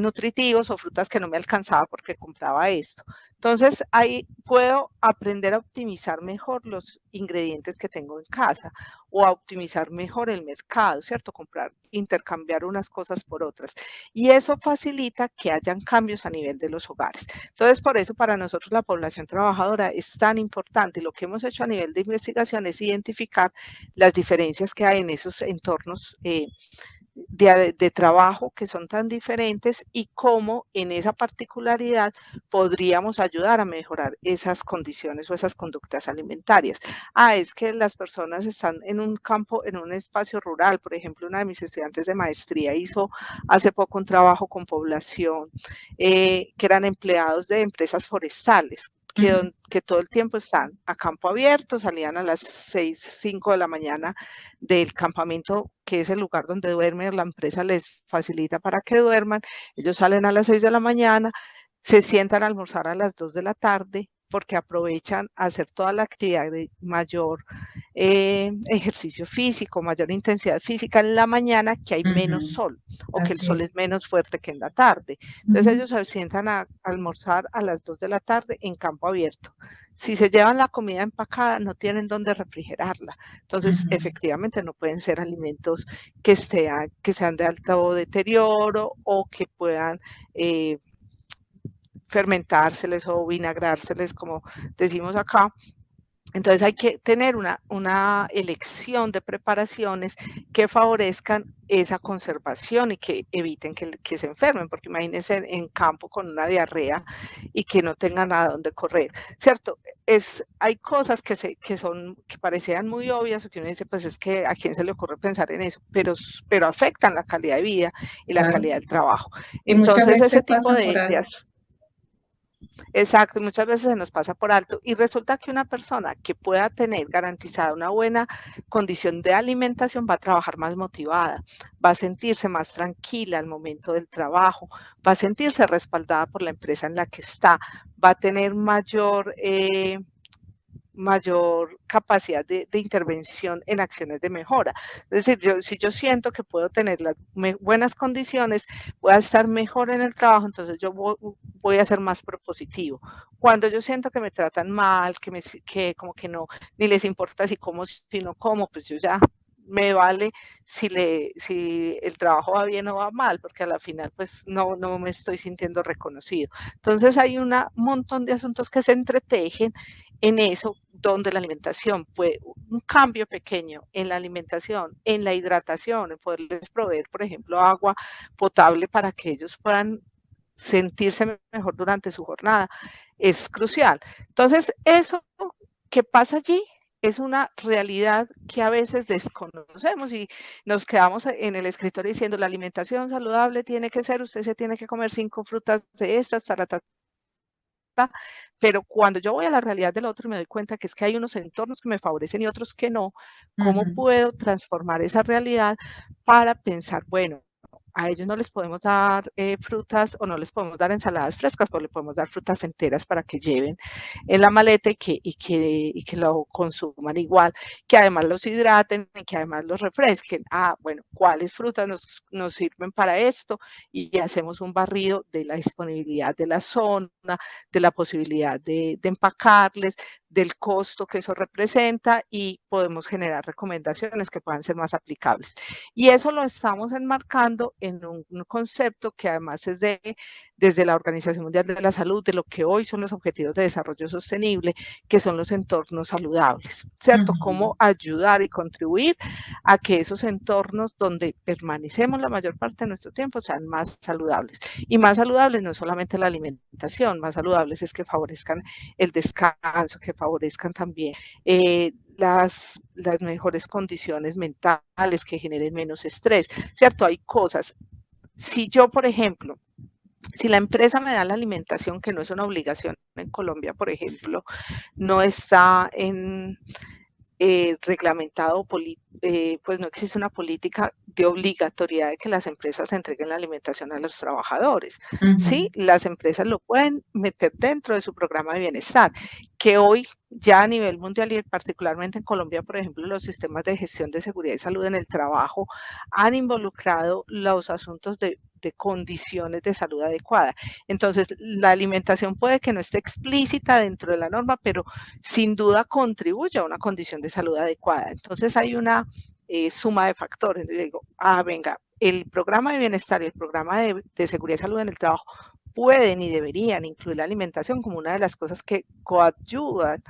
nutritivos, o frutas que no me alcanzaba porque compraba esto. Entonces ahí puedo aprender a optimizar mejor los ingredientes que tengo en casa, o a optimizar mejor el mercado, ¿cierto? Intercambiar unas cosas por otras. Y eso facilita que hayan cambios a nivel de los hogares. Entonces, por eso para nosotros la población trabajadora es tan importante. Lo que hemos hecho a nivel de investigación es identificar las diferencias que hay en esos entornos de trabajo que son tan diferentes, y cómo en esa particularidad podríamos ayudar a mejorar esas condiciones o esas conductas alimentarias. Ah, es que las personas están en un campo, en un espacio rural. Por ejemplo, una de mis estudiantes de maestría hizo hace poco un trabajo con población que eran empleados de empresas forestales, que todo el tiempo están a campo abierto, salían a las 6, 5 de la mañana del campamento, que es el lugar donde duermen, la empresa les facilita para que duerman, ellos salen a las 6 de la mañana, se sientan a almorzar a las 2 de la tarde, porque aprovechan a hacer toda la actividad de mayor ejercicio físico, mayor intensidad física en la mañana, que hay menos sol, o que el Así sol es. es menos fuerte que en la tarde. Entonces ellos se sientan a almorzar a las 2 de la tarde en campo abierto. Si se llevan la comida empacada, no tienen dónde refrigerarla. Entonces, efectivamente, no pueden ser alimentos que sean de alto deterioro, o que puedan fermentárseles o vinagrárseles, como decimos acá. Entonces hay que tener una elección de preparaciones que favorezcan esa conservación y que eviten que se enfermen, porque imagínense en campo con una diarrea y que no tengan a dónde correr, ¿cierto? Hay cosas que parecían muy obvias, o que uno dice, pues es que a quién se le ocurre pensar en eso, pero afectan la calidad de vida y la Claro. calidad del trabajo. Y muchas Entonces ese veces tipo pasan por de alto. Exacto, y muchas veces se nos pasa por alto, y resulta que una persona que pueda tener garantizada una buena condición de alimentación va a trabajar más motivada, va a sentirse más tranquila al momento del trabajo, va a sentirse respaldada por la empresa en la que está, va a tener mayor capacidad de intervención en acciones de mejora. Es decir, si yo siento que puedo tener las buenas condiciones, voy a estar mejor en el trabajo, entonces yo voy a ser más propositivo. Cuando yo siento que me tratan mal, que como que no, ni les importa si como, si no como, pues yo ya me vale si el trabajo va bien o va mal, porque a la final pues no me estoy sintiendo reconocido. Entonces hay un montón de asuntos que se entretejen en eso, donde la alimentación, pues un cambio pequeño en la alimentación, en la hidratación, en poderles proveer, por ejemplo, agua potable para que ellos puedan sentirse mejor durante su jornada, es crucial. Entonces, eso que pasa allí es una realidad que a veces desconocemos y nos quedamos en el escritorio diciendo la alimentación saludable tiene que ser, usted se tiene que comer 5 frutas de estas, pero cuando yo voy a la realidad del otro y me doy cuenta que es que hay unos entornos que me favorecen y otros que no, ¿cómo puedo transformar esa realidad para pensar, bueno, a ellos no les podemos dar frutas o no les podemos dar ensaladas frescas, pero le podemos dar frutas enteras para que lleven en la maleta y que lo consuman igual, que además los hidraten y que además los refresquen. Ah, bueno, ¿cuáles frutas nos sirven para esto? Y hacemos un barrido de la disponibilidad de la zona, de la posibilidad de empacarles, del costo que eso representa y podemos generar recomendaciones que puedan ser más aplicables. Y eso lo estamos enmarcando en un concepto que además es desde la Organización Mundial de la Salud, de lo que hoy son los Objetivos de Desarrollo Sostenible, que son los entornos saludables, ¿cierto? Cómo ayudar y contribuir a que esos entornos donde permanecemos la mayor parte de nuestro tiempo sean más saludables. Y más saludables no es solamente la alimentación, más saludables es que favorezcan el descanso, que favorezcan también las mejores condiciones mentales, que generen menos estrés, ¿cierto? Hay cosas. Si yo, por ejemplo, si la empresa me da la alimentación, que no es una obligación en Colombia, por ejemplo, no está reglamentado, pues no existe una política de obligatoriedad de que las empresas entreguen la alimentación a los trabajadores. Sí, las empresas lo pueden meter dentro de su programa de bienestar, que hoy ya a nivel mundial y particularmente en Colombia, por ejemplo, los sistemas de gestión de seguridad y salud en el trabajo han involucrado los asuntos de condiciones de salud adecuada. Entonces, la alimentación puede que no esté explícita dentro de la norma, pero sin duda contribuye a una condición de salud adecuada. Entonces, hay una suma de factores. Yo digo, venga, el programa de bienestar y el programa de seguridad y salud en el trabajo pueden y deberían incluir la alimentación como una de las cosas que coadyuvan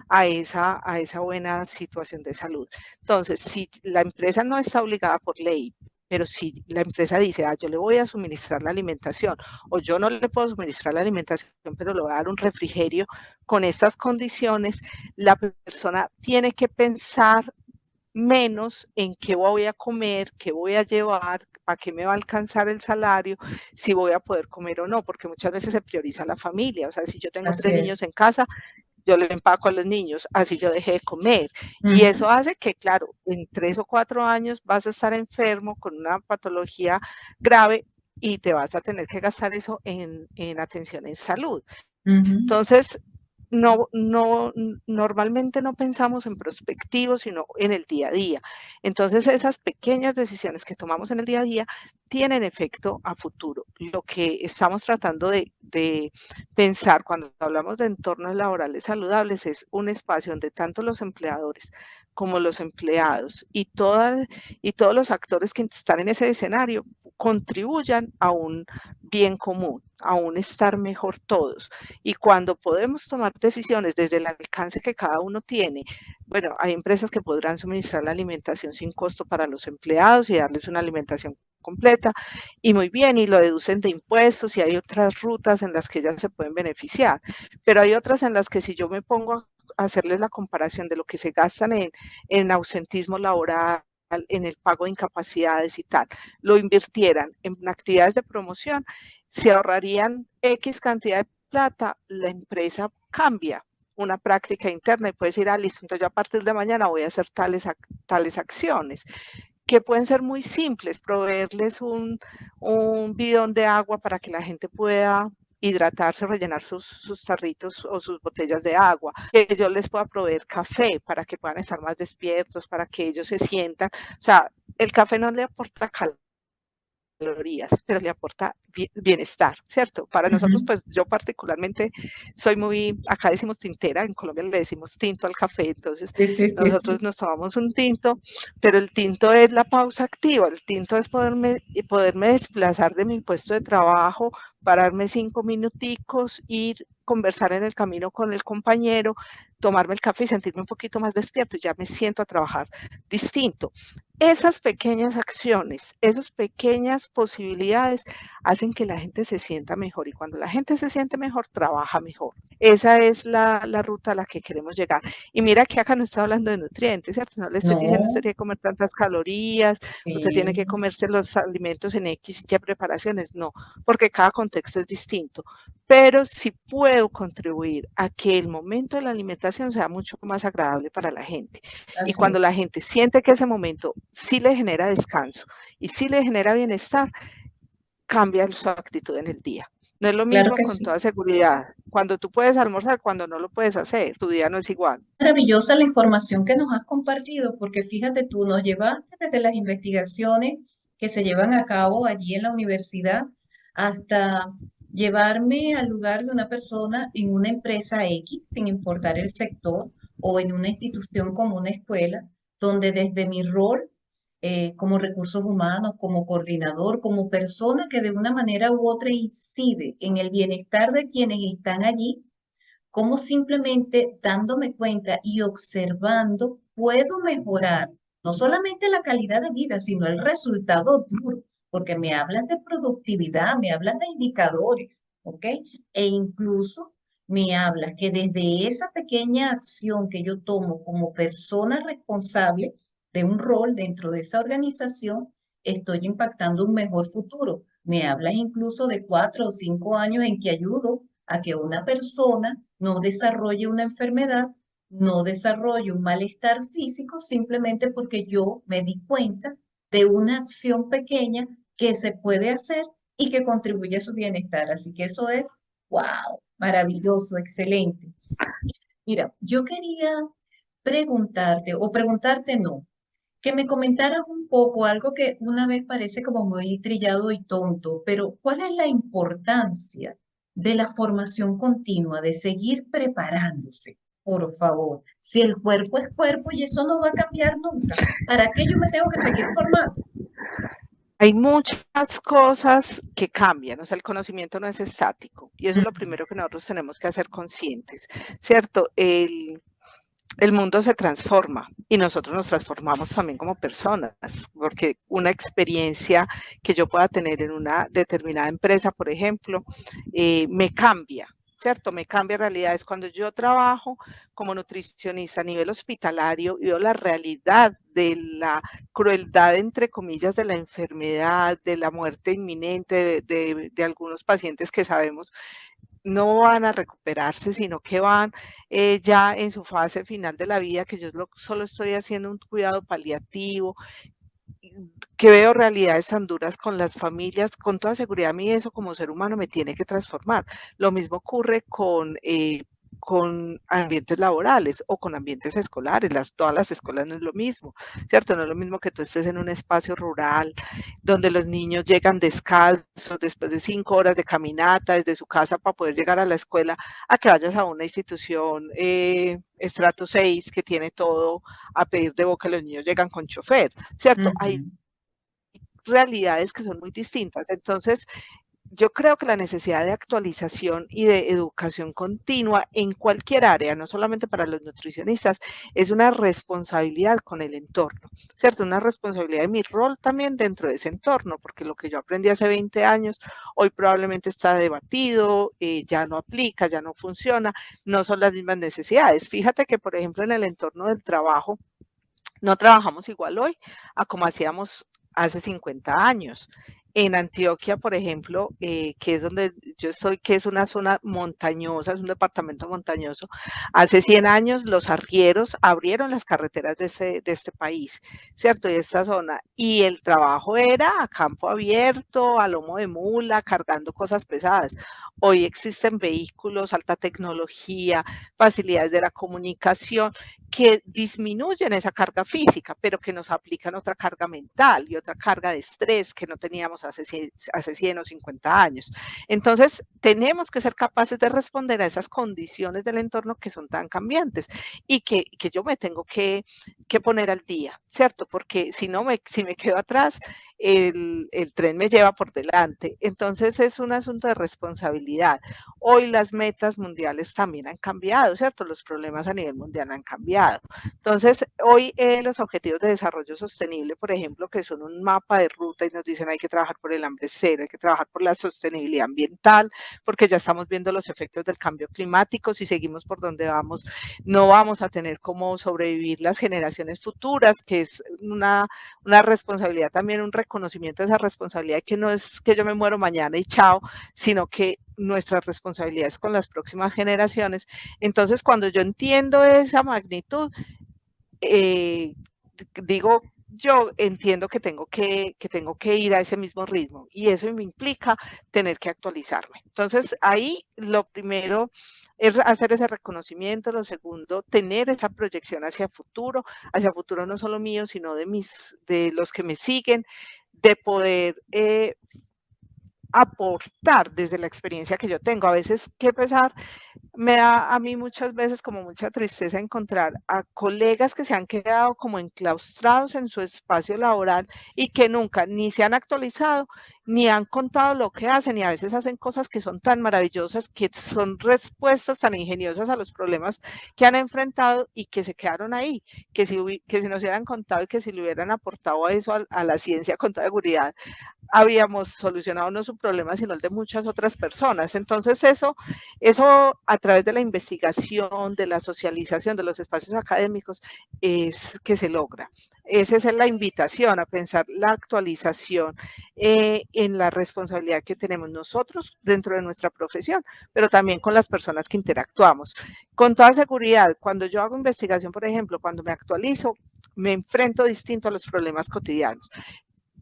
a esa buena situación de salud. Entonces, si la empresa no está obligada por ley, pero si la empresa dice, yo le voy a suministrar la alimentación o yo no le puedo suministrar la alimentación, pero le voy a dar un refrigerio con estas condiciones, la persona tiene que pensar menos en qué voy a comer, qué voy a llevar, a qué me va a alcanzar el salario, si voy a poder comer o no, porque muchas veces se prioriza la familia. O sea, si yo tengo 3 niños en casa, yo le empaco a los niños, así yo dejé de comer. Y eso hace que, claro, en 3 o 4 años vas a estar enfermo con una patología grave y te vas a tener que gastar eso en atención en salud. Entonces, normalmente no pensamos en prospectivo, sino en el día a día. Entonces, esas pequeñas decisiones que tomamos en el día a día tienen efecto a futuro. Lo que estamos tratando de pensar cuando hablamos de entornos laborales saludables es un espacio donde tanto los empleadores como los empleados y todos los actores que están en ese escenario contribuyan a un bien común, a un estar mejor todos. Y cuando podemos tomar decisiones desde el alcance que cada uno tiene, bueno, hay empresas que podrán suministrar la alimentación sin costo para los empleados y darles una alimentación completa, y muy bien, y lo deducen de impuestos, y hay otras rutas en las que ellas se pueden beneficiar, pero hay otras en las que si yo me pongo a hacerles la comparación de lo que se gastan en ausentismo laboral, en el pago de incapacidades y tal, lo invirtieran en actividades de promoción, se ahorrarían X cantidad de plata, la empresa cambia una práctica interna y puede decir, listo, entonces yo a partir de mañana voy a hacer tales acciones, que pueden ser muy simples, proveerles un bidón de agua para que la gente pueda hidratarse, rellenar sus tarritos o sus botellas de agua, que yo les pueda proveer café para que puedan estar más despiertos, para que ellos se sientan, o sea, el café no le aporta calorías, pero le aporta bienestar, ¿cierto? Para nosotros, pues yo particularmente soy muy, acá decimos tintera, en Colombia le decimos tinto al café, entonces nosotros nos tomamos un tinto, pero el tinto es la pausa activa, el tinto es poderme desplazar de mi puesto de trabajo, pararme 5 minuticos, ir, conversar en el camino con el compañero, tomarme el café y sentirme un poquito más despierto, y ya me siento a trabajar distinto. esas pequeñas acciones, esas pequeñas posibilidades hacen que la gente se sienta mejor y cuando la gente se siente mejor, trabaja mejor. Esa es la ruta a la que queremos llegar. Y mira que acá no está hablando de nutrientes, ¿cierto? No le estoy diciendo usted No, tiene que comer tantas calorías, usted tiene sí, que comerse los alimentos en X y Y preparaciones, no, porque cada contexto es distinto. Pero sí puedo contribuir a que el momento de la alimentación sea mucho más agradable para la gente. Y así cuando es. la gente siente que ese momento sí le genera descanso y sí le genera bienestar, cambia su actitud en el día. No es lo Claro mismo que con sí. toda seguridad. Cuando tú puedes almorzar, cuando no lo puedes hacer, tu día no es igual. Maravillosa la información que nos has compartido, porque fíjate tú, nos llevaste desde las investigaciones que se llevan a cabo allí en la universidad hasta llevarme al lugar de una persona en una empresa X, sin importar el sector, o en una institución como una escuela, donde desde mi rol como recursos humanos, como coordinador, como persona que de una manera u otra incide en el bienestar de quienes están allí, cómo simplemente dándome cuenta y observando puedo mejorar no solamente la calidad de vida, sino el resultado duro, porque me hablan de productividad, me hablan de indicadores, ¿ok? E incluso me habla que desde esa pequeña acción que yo tomo como persona responsable de un rol dentro de esa organización, estoy impactando un mejor futuro. Me hablas incluso de 4 o 5 años en que ayudo a que una persona no desarrolle una enfermedad, no desarrolle un malestar físico, simplemente porque yo me di cuenta de una acción pequeña que se puede hacer y que contribuye a su bienestar. Así que eso es, wow, maravilloso, excelente. Mira, yo quería preguntarte, o preguntarte no, que me comentaras un poco algo que una vez parece como muy trillado y tonto, pero ¿cuál es la importancia de la formación continua, de seguir preparándose? Por favor, si el cuerpo es cuerpo y eso no va a cambiar nunca, ¿para qué yo me tengo que seguir formando? Hay muchas cosas que cambian, o sea, el conocimiento no es estático y eso es lo Ujú. primero que nosotros tenemos que hacer conscientes, ¿cierto? El mundo se transforma y nosotros nos transformamos también como personas, porque una experiencia que yo pueda tener en una determinada empresa, por ejemplo, me cambia, ¿cierto? Me cambia realidades. Cuando yo trabajo como nutricionista a nivel hospitalario y veo la realidad de la crueldad, entre comillas, de la enfermedad, de la muerte inminente de algunos pacientes que sabemos no van a recuperarse, sino que van ya en su fase final de la vida, que yo solo estoy haciendo un cuidado paliativo, que veo realidades tan duras con las familias, con toda seguridad a mí eso como ser humano me tiene que transformar. Lo mismo ocurre con ambientes laborales o con ambientes escolares. Todas las escuelas no es lo mismo, ¿cierto? No es lo mismo que tú estés en un espacio rural donde los niños llegan descalzos después de 5 horas de caminata desde su casa para poder llegar a la escuela, a que vayas a una institución estrato 6 que tiene todo a pedir de boca, los niños llegan con chofer, ¿cierto? Hay Ujú. realidades que son muy distintas. Entonces, yo creo que la necesidad de actualización y de educación continua en cualquier área, no solamente para los nutricionistas, es una responsabilidad con el entorno, ¿cierto? Una responsabilidad de mi rol también dentro de ese entorno, porque lo que yo aprendí hace 20 años, hoy probablemente está debatido, ya no aplica, ya no funciona, no son las mismas necesidades. Fíjate que, por ejemplo, en el entorno del trabajo, no trabajamos igual hoy a como hacíamos hace 50 años. En Antioquia, por ejemplo, que es donde yo estoy, que es una zona montañosa, es un departamento montañoso, hace 100 años los arrieros abrieron las carreteras de este país, ¿cierto? De esta zona. Y el trabajo era a campo abierto, a lomo de mula, cargando cosas pesadas. Hoy existen vehículos, alta tecnología, facilidades de la comunicación, que disminuyen esa carga física, pero que nos aplican otra carga mental y otra carga de estrés que no teníamos hace 100 o 50 años. Entonces, tenemos que ser capaces de responder a esas condiciones del entorno que son tan cambiantes y que yo me tengo que poner al día, ¿cierto? Porque si no, si me quedo atrás, el tren me lleva por delante. Entonces es un asunto de responsabilidad. Hoy las metas mundiales también han cambiado, ¿cierto? Los problemas a nivel mundial han cambiado. Entonces, hoy los objetivos de desarrollo sostenible, por ejemplo, que son un mapa de ruta y nos dicen hay que trabajar por el hambre cero, hay que trabajar por la sostenibilidad ambiental, porque ya estamos viendo los efectos del cambio climático. Si seguimos por donde vamos, no vamos a tener cómo sobrevivir las generaciones futuras, que es una responsabilidad también, un reconocimiento de esa responsabilidad, que no es que yo me muero mañana y chao, sino que nuestras responsabilidades con las próximas generaciones. Entonces, cuando yo entiendo esa magnitud, digo, yo entiendo que tengo que ir a ese mismo ritmo y eso me implica tener que actualizarme. Entonces, ahí lo primero es hacer ese reconocimiento, lo segundo, tener esa proyección hacia futuro no solo mío, sino de los que me siguen, de poder aportar desde la experiencia que yo tengo. A veces, qué pesar, me da a mí muchas veces como mucha tristeza encontrar a colegas que se han quedado como enclaustrados en su espacio laboral y que nunca ni se han actualizado, ni han contado lo que hacen, y a veces hacen cosas que son tan maravillosas, que son respuestas tan ingeniosas a los problemas que han enfrentado y que se quedaron ahí, que si nos hubieran contado y que si le hubieran aportado a eso, a la ciencia con toda seguridad, habíamos solucionado no su problema, sino el de muchas otras personas. Entonces eso a través de la investigación, de la socialización, de los espacios académicos, es que se logra. Esa es la invitación a pensar la actualización en la responsabilidad que tenemos nosotros dentro de nuestra profesión, pero también con las personas que interactuamos. Con toda seguridad, cuando yo hago investigación, por ejemplo, cuando me actualizo, me enfrento distinto a los problemas cotidianos,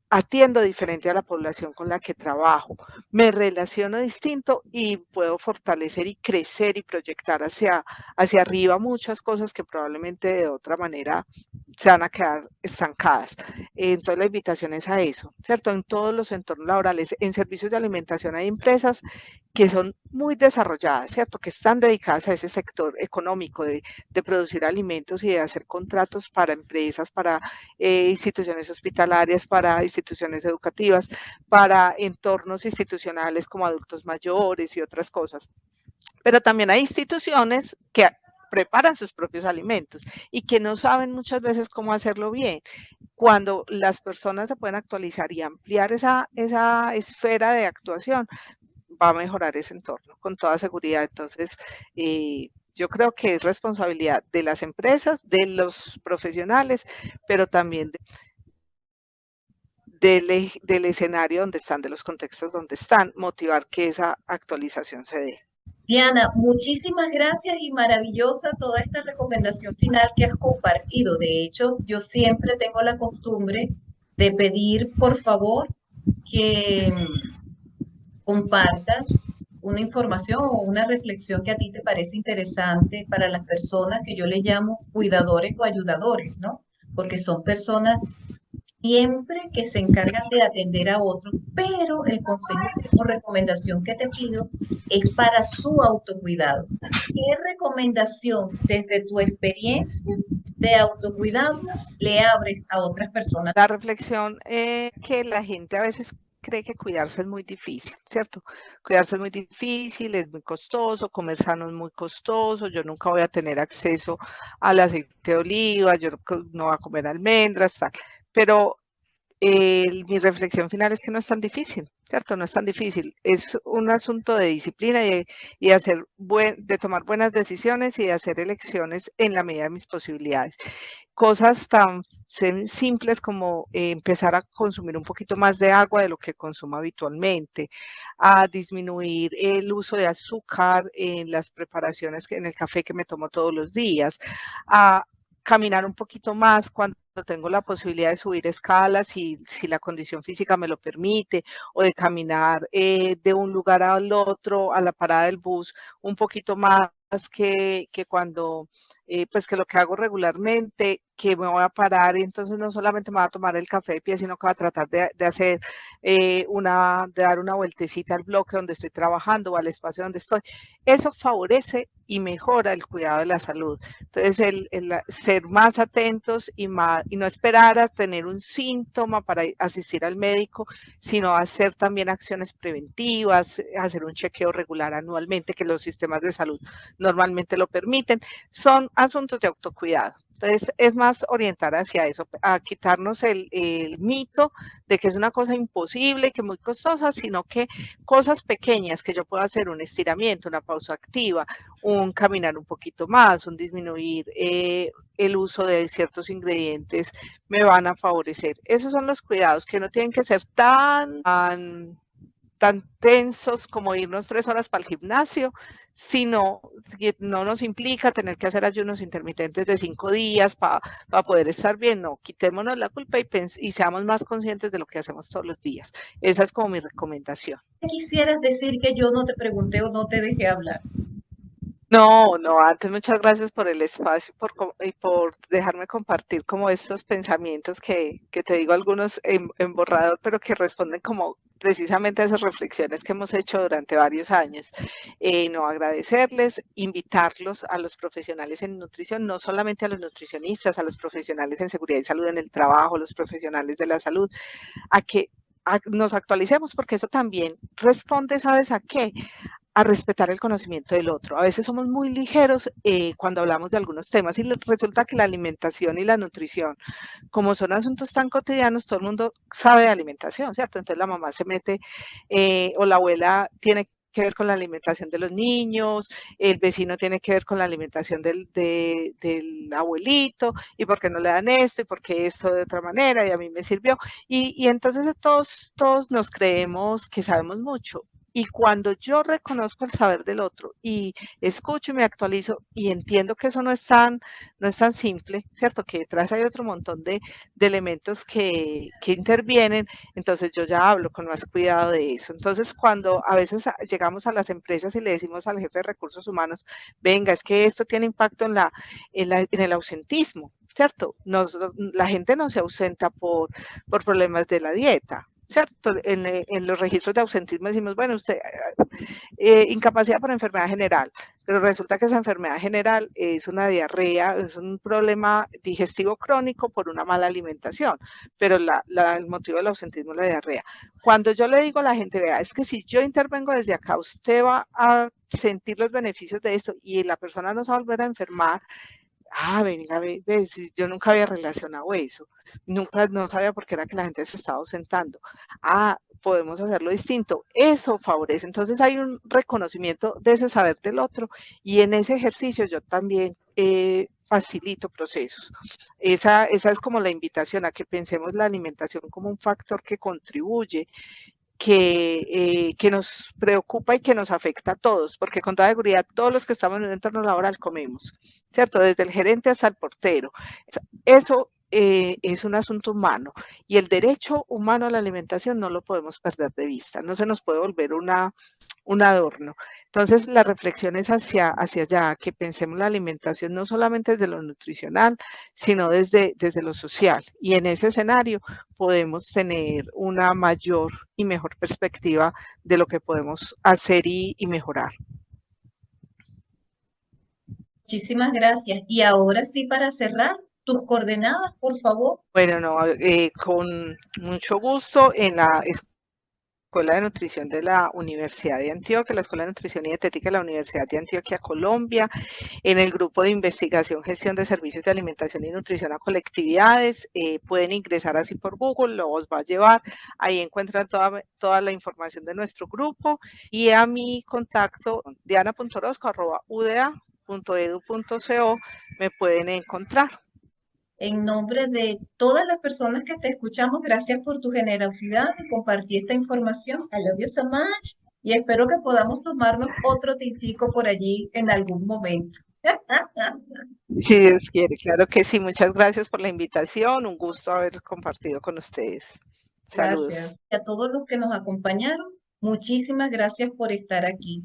atiendo diferente a la población con la que trabajo, me relaciono distinto y puedo fortalecer y crecer y proyectar hacia arriba muchas cosas que probablemente de otra manera se van a quedar estancadas. Entonces la invitación es a eso, ¿cierto? En todos los entornos laborales, en servicios de alimentación hay empresas que son muy desarrolladas, ¿cierto? Que están dedicadas a ese sector económico de producir alimentos y de hacer contratos para empresas, para instituciones hospitalarias, para instituciones educativas, para entornos institucionales como adultos mayores y otras cosas. Pero también hay instituciones que preparan sus propios alimentos y que no saben muchas veces cómo hacerlo bien. Cuando las personas se pueden actualizar y ampliar esa esfera de actuación, va a mejorar ese entorno con toda seguridad. Entonces, yo creo que es responsabilidad de las empresas, de los profesionales, pero también del escenario donde están, de los contextos donde están, motivar que esa actualización se dé. Diana, muchísimas gracias y maravillosa toda esta recomendación final que has compartido. De hecho, yo siempre tengo la costumbre de pedir, por favor, que compartas una información o una reflexión que a ti te parece interesante para las personas que yo le llamo cuidadores o ayudadores, ¿no? Porque son personas siempre que se encargan de atender a otros, pero el consejo o recomendación que te pido es para su autocuidado. ¿Qué recomendación desde tu experiencia de autocuidado le abres a otras personas? La reflexión que la gente a veces cree que cuidarse es muy difícil, ¿cierto? Cuidarse es muy difícil, es muy costoso, comer sano es muy costoso, yo nunca voy a tener acceso al aceite de oliva, yo no voy a comer almendras, tal. Pero mi reflexión final es que no es tan difícil, ¿cierto? No es tan difícil. Es un asunto de disciplina y de tomar buenas decisiones y de hacer elecciones en la medida de mis posibilidades. Cosas tan simples como empezar a consumir un poquito más de agua de lo que consumo habitualmente, a disminuir el uso de azúcar en las preparaciones, en el café que me tomo todos los días, a caminar un poquito más cuando tengo la posibilidad de subir escalas, si la condición física me lo permite, o de caminar de un lugar al otro, a la parada del bus, un poquito más que cuando, pues que lo que hago regularmente, que me voy a parar y entonces no solamente me voy a tomar el café de pie, sino que voy a tratar de hacer de dar una vueltecita al bloque donde estoy trabajando o al espacio donde estoy. Eso favorece y mejora el cuidado de la salud. Entonces, el ser más atentos y no esperar a tener un síntoma para asistir al médico, sino hacer también acciones preventivas, hacer un chequeo regular anualmente, que los sistemas de salud normalmente lo permiten, son asuntos de autocuidado. Entonces, es más orientar hacia eso, a quitarnos el mito de que es una cosa imposible, que muy costosa, sino que cosas pequeñas que yo puedo hacer, un estiramiento, una pausa activa, un caminar un poquito más, un disminuir el uso de ciertos ingredientes, me van a favorecer. Esos son los cuidados que no tienen que ser tan tensos como irnos 3 horas para el gimnasio, sino que no nos implica tener que hacer ayunos intermitentes de 5 días para poder estar bien. No, quitémonos la culpa y seamos más conscientes de lo que hacemos todos los días. Esa es como mi recomendación. ¿Quisieras decir que yo no te pregunté o no te dejé hablar? No, no, antes muchas gracias por el espacio y por dejarme compartir como estos pensamientos que te digo algunos en borrador, pero que responden como precisamente a esas reflexiones que hemos hecho durante varios años. No, agradecerles, invitarlos a los profesionales en nutrición, no solamente a los nutricionistas, a los profesionales en seguridad y salud en el trabajo, los profesionales de la salud, a que nos actualicemos, porque eso también responde, ¿sabes a qué? A respetar el conocimiento del otro. A veces somos muy ligeros cuando hablamos de algunos temas y resulta que la alimentación y la nutrición, como son asuntos tan cotidianos, todo el mundo sabe de alimentación, ¿cierto? Entonces la mamá se mete o la abuela tiene que ver con la alimentación de los niños, el vecino tiene que ver con la alimentación del abuelito, y por qué no le dan esto, y por qué esto de otra manera, y a mí me sirvió. Y entonces todos nos creemos que sabemos mucho. Y cuando yo reconozco el saber del otro y escucho y me actualizo y entiendo que eso no es tan simple, ¿cierto? Que detrás hay otro montón de elementos que intervienen, entonces yo ya hablo con más cuidado de eso. Entonces, cuando a veces llegamos a las empresas y le decimos al jefe de recursos humanos, venga, es que esto tiene impacto en el ausentismo, ¿cierto? La gente no se ausenta por problemas de la dieta, ¿cierto? En los registros de ausentismo decimos, bueno, usted, incapacidad por enfermedad general, pero resulta que esa enfermedad general es una diarrea, es un problema digestivo crónico por una mala alimentación, pero el motivo del ausentismo es la diarrea. Cuando yo le digo a la gente, vea, es que si yo intervengo desde acá, usted va a sentir los beneficios de esto y la persona no se va a volver a enfermar. Venga, yo nunca había relacionado eso, nunca, no sabía por qué era que la gente se estaba ausentando. Podemos hacerlo distinto, eso favorece. Entonces hay un reconocimiento de ese saber del otro y en ese ejercicio yo también facilito procesos. Esa es como la invitación a que pensemos la alimentación como un factor que contribuye, que nos preocupa y que nos afecta a todos, porque con toda seguridad todos los que estamos en un entorno laboral comemos, ¿cierto? Desde el gerente hasta el portero. Eso es un asunto humano y el derecho humano a la alimentación no lo podemos perder de vista, no se nos puede volver un adorno. Entonces, la reflexión es hacia allá, que pensemos la alimentación no solamente desde lo nutricional, sino desde lo social. Y en ese escenario podemos tener una mayor y mejor perspectiva de lo que podemos hacer y mejorar. Muchísimas gracias. Y ahora sí, para cerrar, tus coordenadas, por favor. Bueno, no, con mucho gusto en la Escuela de Nutrición de la Universidad de Antioquia, la Escuela de Nutrición y Dietética de la Universidad de Antioquia, Colombia, en el grupo de investigación, gestión de servicios de alimentación y nutrición a colectividades. Pueden ingresar así por Google, los va a llevar, ahí encuentran toda la información de nuestro grupo y a mi contacto diana.orozco@uda.edu.co me pueden encontrar. En nombre de todas las personas que te escuchamos, gracias por tu generosidad de compartir esta información. I love you so much. Y espero que podamos tomarnos otro tintico por allí en algún momento. Si Dios quiere, claro que sí. Muchas gracias por la invitación. Un gusto haber compartido con ustedes. Gracias. Saludos. Y a todos los que nos acompañaron, muchísimas gracias por estar aquí.